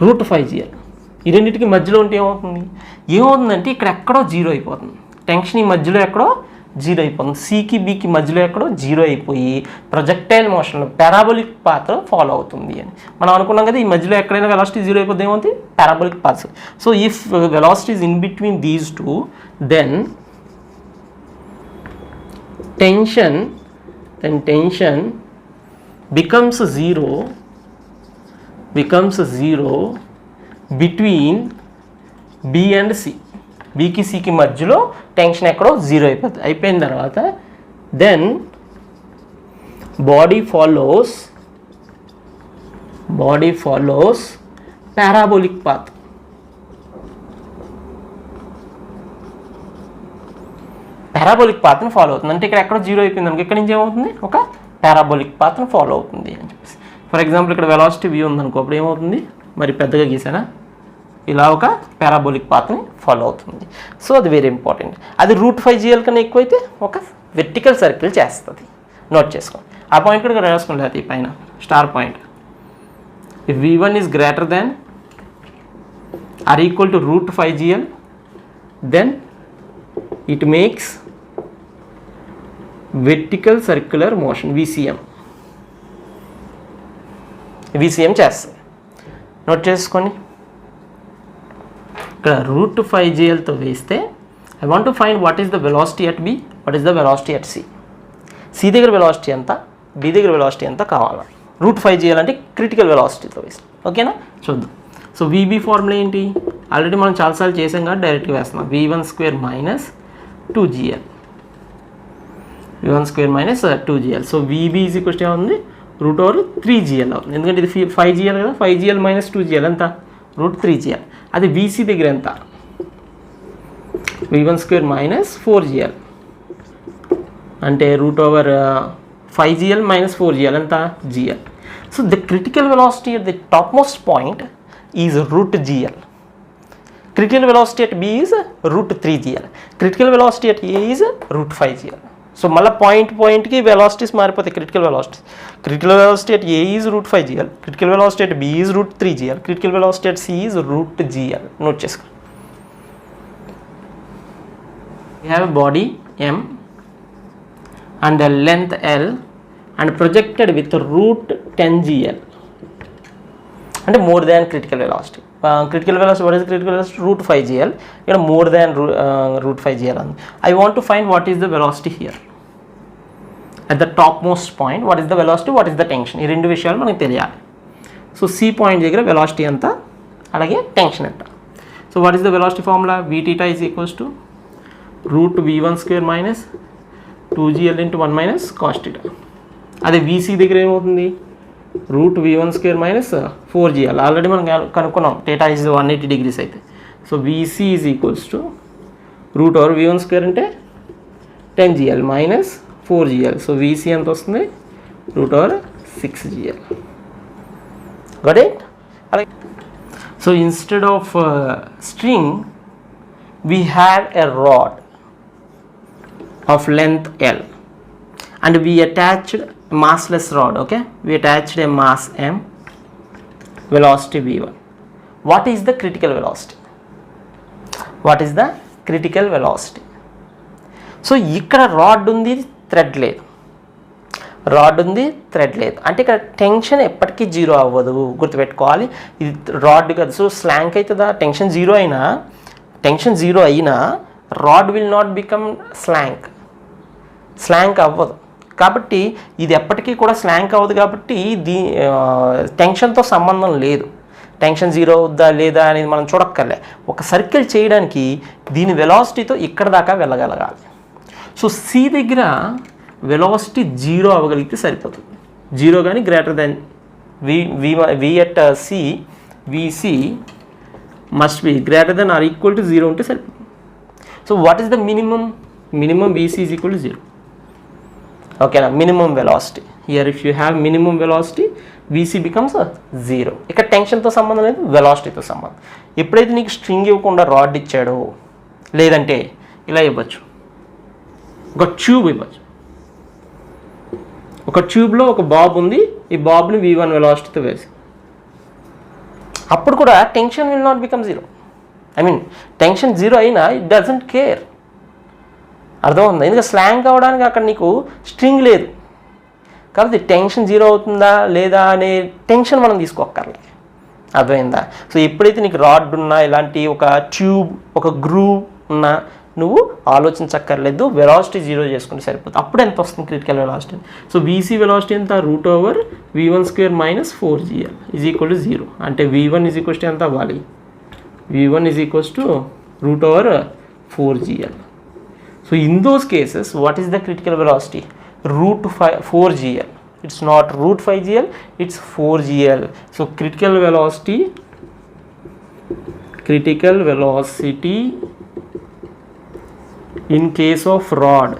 √5gl, ఈ రెండింటికి మధ్యలో ఉంటే ఏమవుతుందంటే ఇక్కడ ఎక్కడో జీరో అయిపోతుంది. టెన్షన్ ఈ మధ్యలో ఎక్కడో జీరో అయిపోతుంది. సికి బికి మధ్యలో ఎక్కడో జీరో అయిపోయి ప్రొజెక్టైల్ మోషన్లో పారాబోలిక్ పాత్ ఫాలో అవుతుంది అని మనం అనుకున్నాం కదా. ఈ మధ్యలో ఎక్కడైనా వెలాసిటీ జీరో అయిపోతుంది, ఏమవుతుంది, parabolic path. So if velocity is in between these two, then tension becomes zero between B and C. Bకి Cకి మధ్యలో టెన్షన్ ఎక్కడో జీరో అయిపోతుంది. అయిపోయిన తర్వాత then body follows parabolic path. Parabolic పాత్ని ఫాలో అవుతుంది. అంటే ఇక్కడ ఎక్కడో జీరో అయిపోయింది అనుకో, ఇక్కడ నుంచి ఏమవుతుంది, ఒక పారాబోలిక్ పాత్ని ఫాలో అవుతుంది అని చెప్పేసి. ఫర్ ఎగ్జాంపుల్ ఇక్కడ వెలాసిటీ V ఉందనుకో, అప్పుడు ఏమవుతుంది, మరి పెద్దగా గీసానా, ఇలా ఒక పారాబోలిక్ పాత్ని ఫాలో అవుతుంది. సో అది వెరీ ఇంపార్టెంట్. అది √5gl కన్నా ఎక్కువైతే ఒక వెర్టికల్ సర్కిల్ చేస్తుంది. నోట్ చేసుకోండి. ఆ పాయింట్ కూడా రాసుకోండి. అది పైన star point. If V1 is greater than or equal to √5gl, then it makes vertical circular motion, VCM చేస్తుంది. నోట్ చేసుకోండి. ఇక్కడ √5glతో వేస్తే I want to find what is the velocity at B, what is the velocity at C. C దగ్గర velocity ఎంత, B దగ్గర velocity ఎంత కావాలా. √5gl అంటే క్రిటికల్ వెలాసిటీతో వేస్తాం. ఓకేనా, చూద్దాం. సో VB ఫార్ములా ఏంటి, ఆల్రెడీ మనం చాలాసార్లు చేసాం కాబట్టి డైరెక్ట్గా వేస్తున్నాం. V1² minus 2gl, V1² - 2gl. So VB is equals to ఏముంది, √3gl అవుతుంది. ఎందుకంటే ఇది 5gl కదా, 5gl - 2gl ఎంత, √3gl. అది VC దగ్గర ఎంత, V1² - 4gl అంటే √5gl - 4gl ఎంత, gl. So the critical velocity at the top most point is √gl. Critical velocity at B is √3gl. Critical velocity at A is √5gl. So మళ్ళీ పాయింట్కి velocities మారిపోతాయి. Critical velocity at A is √5gl, critical velocity at B is √3gl, critical velocity at C is √gl. Note చేసుకో. We have a body M and a length L and projected with √10gl అంటే more than critical velocity. critical velocity, what is critical velocity? Root 5 gl. Here more than root 5 gl. I want to find what is the velocity here. At the topmost point, what is the velocity, what is the tension? ఈ రెండు విషయాలు మనకు తెలియాలి. So C point దగ్గర velocity ఎంత, అలాగే tension ఎంత. So what is the velocity formula? Vθ is equals to root v1 square minus 2gl into 1 minus cos theta. అదే VC దగ్గర ఏమవుతుంది? root v1 square minus 4gl. Already మనం కనుక్కున్నాం theta is 180 degrees అయితే. So VC is equals to root over v1 square అంటే 10gl minus 4gl. So VC ఎంత వస్తుంది? root over 6gl. Got it? So instead of string, we have a rod of length L, and we attached a massless rod. Okay, we attached a mass M, velocity v1. What is the critical velocity? What is the critical velocity? So ఇక్కడ rod ఉంది, thread లేదు. Rod ఉంది, thread లేదు. అంటే ఇక్కడ tension ఎప్పటికీ zero అవ్వదు, గుర్తుపెట్టుకోవాలి. ఇది రాడ్ కదా. సో స్లాంక్ అవుతుందా? టెన్షన్ జీరో అయినా రాడ్ విల్ నాట్ బికమ్ స్లాంక్ అవ్వదు. కాబట్టి ఇది ఎప్పటికీ కూడా స్లాంక్ అవ్వదు. కాబట్టి టెన్షన్తో సంబంధం లేదు. టెన్షన్ జీరో అవుద్దా లేదా అనేది మనం చూడక్కర్లే. ఒక సర్కిల్ చేయడానికి దీని వెలాసిటీతో ఇక్కడ దాకా వెళ్ళగలగాలి. సో సి దగ్గర వెలాసిటీ జీరో అవ్వగలిగితే సరిపోతుంది. జీరో కానీ greater than v at C VC must be greater than or equal to zero ఉంటే సరిపోతుంది. So what is the minimum VC is equal to zero. ఓకేనా? Minimum velocity here if you have minimum velocity VC becomes zero. ఇక్కడ టెన్షన్తో సంబంధం లేదు, వెలాసిటీతో సంబంధం. ఎప్పుడైతే నీకు స్ట్రింగ్ ఇవ్వకుండా రాడ్ ఇచ్చాడో, లేదంటే ఇలా ఇవ్వచ్చు, ఒక ట్యూబ్ ఇవ్వచ్చు. ఒక ట్యూబ్లో ఒక బాబ్ ఉంది, ఈ బాబ్ని v1 వెలాసిటీతో వేసి, అప్పుడు కూడా tension will not become zero. Tension zero అయినా ఇట్ డజంట్ కేర్. అర్థమవుతుందా? ఎందుకంటే స్లాంగ్ అవ్వడానికి అక్కడ నీకు స్ట్రింగ్ లేదు. కాబట్టి టెన్షన్ జీరో అవుతుందా లేదా అనే టెన్షన్ మనం తీసుకోక్కర్లేదు. అర్థమైందా? సో ఎప్పుడైతే నీకు రాడ్ ఉన్నా, ఇలాంటి ఒక ట్యూబ్, ఒక గ్రూవ్ ఉన్నా, నువ్వు ఆలోచించక్కర్లేదు, వెలాసిటీ జీరో చేసుకుంటే సరిపోతుంది. అప్పుడు ఎంత వస్తుంది critical velocity? So V C velocity ఎంత? Root over v1 square minus 4gl is equal to zero. అంటే v1 ఈజ్ ఈక్వల్స్ టు ఎంత అవ్వాలి? v1 is equals to root over 4gl. So in those cases what is the critical velocity? root 4gl. It's not root 5gl, it's 4gl. So critical velocity in case of rod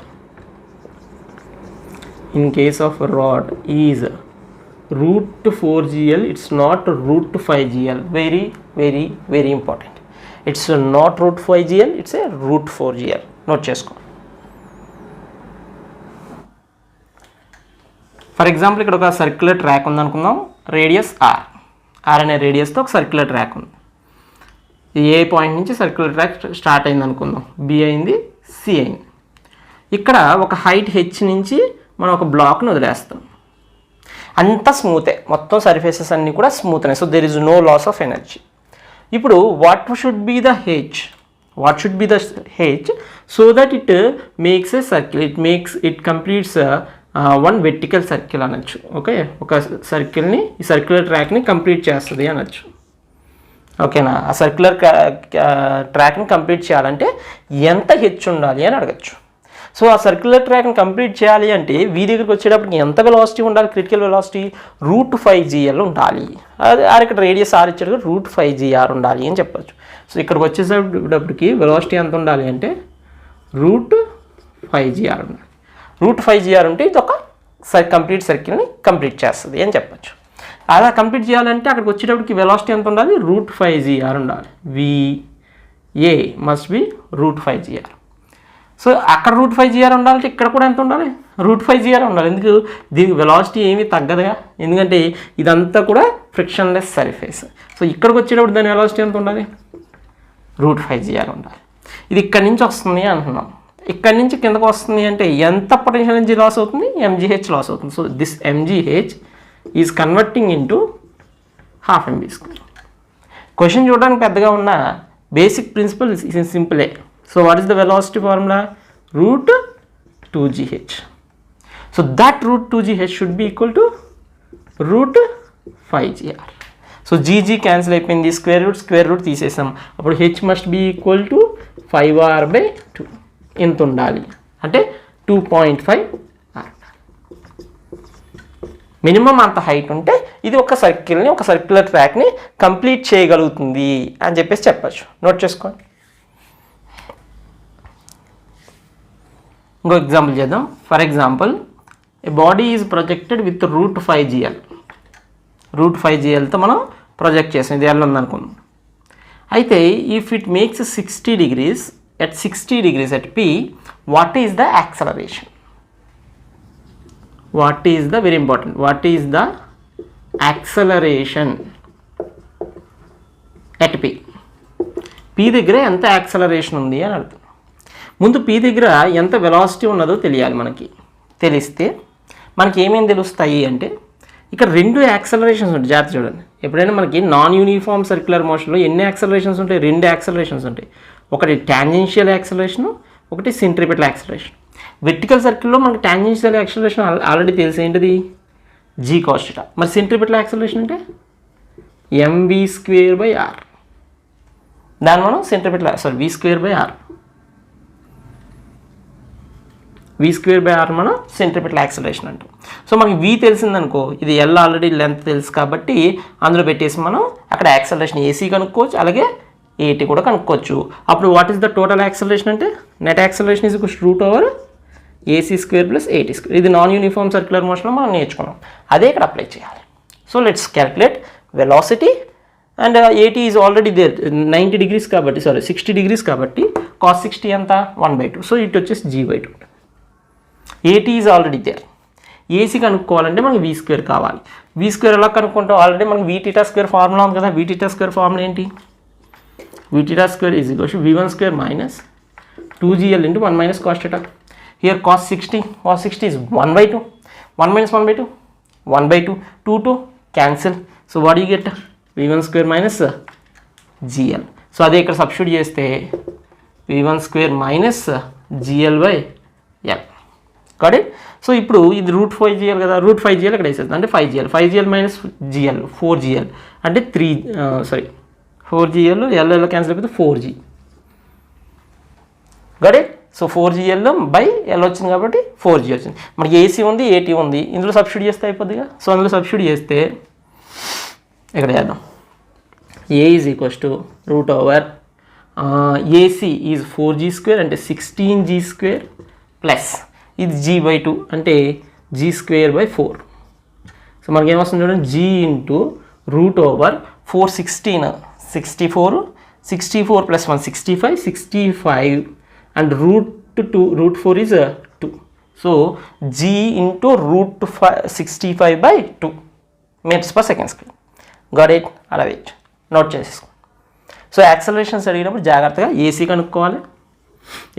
is root 4gl. It's not root 5gl. Very very very important. It's not root 5gl, it's a root 4gl. Note chesko. For example ఇక్కడ ఒక circular track ఉందనుకుందాం. Radius are అనే రేడియస్తో ఒక circular track ఉంది. ఏ point నుంచి circular track start అయింది అనుకుందాం. B అయింది, సి అయింది. ఇక్కడ ఒక హైట్ హెచ్ నుంచి మనం ఒక బ్లాక్ని వదిలేస్తాం. అంతా స్మూతే, మొత్తం సర్ఫేసెస్ అన్నీ కూడా స్మూత్ ఉన్నాయి. So there is no loss of energy. ఇప్పుడు what should be the H so that it makes a circle, it completes one vertical circle అనొచ్చు. ఓకే, ఒక సర్కిల్ని, ఈ సర్క్యులర్ ట్రాక్ని కంప్లీట్ చేస్తుంది అనొచ్చు. ఓకేనా? ఆ సర్క్యులర్ ట్రాక్ని కంప్లీట్ చేయాలంటే ఎంత హెచ్ ఉండాలి అని అడగచ్చు. సో ఆ సర్క్యులర్ ట్రాక్ని కంప్లీట్ చేయాలి అంటే వీ దగ్గరికి వచ్చేటప్పటికి ఎంత వెలాసిటీ ఉండాలి? క్రిటికల్ వెలాసిటీ రూట్ 5gl ఉండాలి. అది ఇక్కడ రేడియస్ ఆర్ ఇచ్చాడు, రూట్ 5gr ఉండాలి అని చెప్పచ్చు. సో ఇక్కడికి వచ్చేటప్పటికి వెలాసిటీ ఎంత ఉండాలి అంటే రూట్ 5gr ఉండాలి. రూట్ 5gr ఉంటే ఇది ఒక కంప్లీట్ సర్కిల్ని కంప్లీట్ చేస్తుంది అని చెప్పచ్చు. అలా కంప్లీట్ చేయాలంటే అక్కడికి వచ్చేటప్పటికి వెలాసిటీ ఎంత ఉండాలి? రూట్ 5gr ఉండాలి. V A must be root 5gr. So అక్కడ రూట్ 5gr ఉండాలంటే ఇక్కడ కూడా ఎంత ఉండాలి? రూట్ 5gr ఉండాలి. ఎందుకు? దీనికి వెలాసిటీ ఏమీ తగ్గదుగా, ఎందుకంటే ఇదంతా కూడా ఫ్రిక్షన్లెస్ సర్ఫేస్. సో ఇక్కడికి వచ్చేటప్పుడు దాని వెలాసిటీ ఎంత ఉండాలి? రూట్ 5gr ఉండాలి. ఇది ఇక్కడి నుంచి వస్తుంది అంటున్నాం. ఇక్కడి నుంచి కిందకు వస్తుంది అంటే ఎంత పొటెన్షియల్ ఎనర్జీ లాస్ అవుతుంది? mgh లాస్ అవుతుంది. So this mgh is converting into ½ mv². Question చూడడానికి పెద్దగా ఉన్న బేసిక్ ప్రిన్సిపల్ సింపులే. So what is the velocity formula? Root 2gh. So that root 2gh should be equal to root 5gr. So gg cancel అయిపోయింది, square root తీసేసాం. అప్పుడు h must be equal to 5r/2 ఎంత ఉండాలి అంటే 2.5r. Minimum అంత height ఉంటే ఇది ఒక సర్కిల్ని, ఒక సర్క్యులర్ ట్రాక్ని కంప్లీట్ చేయగలుగుతుంది అని చెప్పేసి చెప్పచ్చు. నోట్ చేసుకోండి. ఇంకో ఎగ్జాంపుల్ చేద్దాం. For example, a body is projected with root 5gl. Root 5glతో మనం ప్రొజెక్ట్ చేసాం, ఇది ఎల్ ఉందనుకుందాం. అయితే if it makes 60 degrees at 60 degrees at p, what is the acceleration? What is the, very important, what is the acceleration at p? p దగ్గర ఎంత acceleration ఉంది అని అర్థం. ముందు p దగ్గర ఎంత వెలాసిటీ ఉన్నదో తెలియాలి మనకి. తెలిస్తే మనకి ఏమేమి తెలుస్తాయి అంటే, ఇక్కడ 2 యాక్సలరేషన్స్ ఉంటాయి. జాగ్రత్త చూడండి. ఎప్పుడైనా మనకి నాన్ యూనిఫామ్ సర్క్యులర్ మోషన్లో ఎన్ని యాక్సలరేషన్స్ ఉంటాయి? 2 యాక్సలరేషన్స్ ఉంటాయి. ఒకటి టాంజెన్షియల్ యాక్సలరేషన్, ఒకటి సెంట్రిపెటల్ యాక్సలరేషన్. వెర్టికల్ సర్కిల్లో మనకి టాంజెన్షియల్ యాక్సలరేషన్ ఆల్రెడీ తెలిసి ఏంటిది? g cos θ. మరి సెంట్రిపెటల్ యాక్సలరేషన్ అంటే mv²/r. దాన్ని మనం సెంట్రిపెటల్ v²/r. v²/r మనం సెంట్రిపెటల్ యాక్సలరేషన్ అంటాం. సో మనకి v తెలిసిందనుకో, ఇది l ఆల్రెడీ లెంత్ తెలుసు కాబట్టి అందులో పెట్టేసి మనం అక్కడ యాక్సలరేషన్ ఏసీ కనుక్కోవచ్చు, అలాగే ఏటీ కూడా కనుక్కోవచ్చు. అప్పుడు what is the total acceleration అంటే net acceleration is root over ac² + at². ఇది నాన్ యూనిఫామ్ సర్క్యులర్ మోషన్లో మనం నేర్చుకున్నాం, అదే ఇక్కడ అప్లై చేయాలి. So let's calculate velocity and at is already there 90 degrees కాబట్టి, 60 degrees కాబట్టి cos 60 ఎంత? 1/2. సో ఇటు వచ్చేసి g/2. at is already there. AC కనుక్కోవాలంటే మనకి v² కావాలి. v² ఎలా కనుక్కుంటాం? ఆల్రెడీ మనకి vθ² ఫార్ములా ఉంది కదా. vθ² ఫార్ములా ఏంటి? vθ² is equal to v1² - 2gl × 1 - cos θ. Here cos 60 is 1/2. 1 - 1/2, 1/2. 2 cancel. So what do you get? v1² - gl. So అదే ఇక్కడ సబ్స్టిట్యూట్ చేస్తే v1² - gl/l. Cot it? So ఇప్పుడు ఇది రూట్ 5gl కదా, route 5gl ఇక్కడ వేసేస్తుంది అంటే 5gl. 5gl - gl 4gl అంటే 4gl, l క్యాన్సిల్ అయిపోతే 4g. Cot it? So 4gl/l వచ్చింది కాబట్టి 4g వచ్చింది. మనకి ఏసీ ఉంది, ఏటీ ఉంది, ఇందులో సబ్స్టిట్యూట్ చేస్తే అయిపోద్దిగా. సో అందులో సబ్స్టిట్యూట్ చేస్తే ఇక్కడ చేద్దాం. a is equals to root over AC is 4g² అంటే 16g² ప్లస్ ఇది g/2 అంటే g²/4. సో మనకి ఏమొస్తుంది చూడండి, g into root over 416, 64 + 1 65 and root 4 is 2. So g into root 65/2 meters/s². Got it? అలా వెయిట్ నోట్ చేసేసుకో. సో యాక్సలరేషన్స్ అడిగినప్పుడు జాగ్రత్తగా AC కనుక్కోవాలి,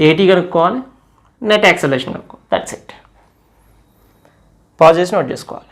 ఏటీ కనుక్కోవాలి, నెట్ యాక్సలరేషన్ కనుక్కోవాలి. That's it. పాజ్ చేసి నోట్ చేసుకోవాలి.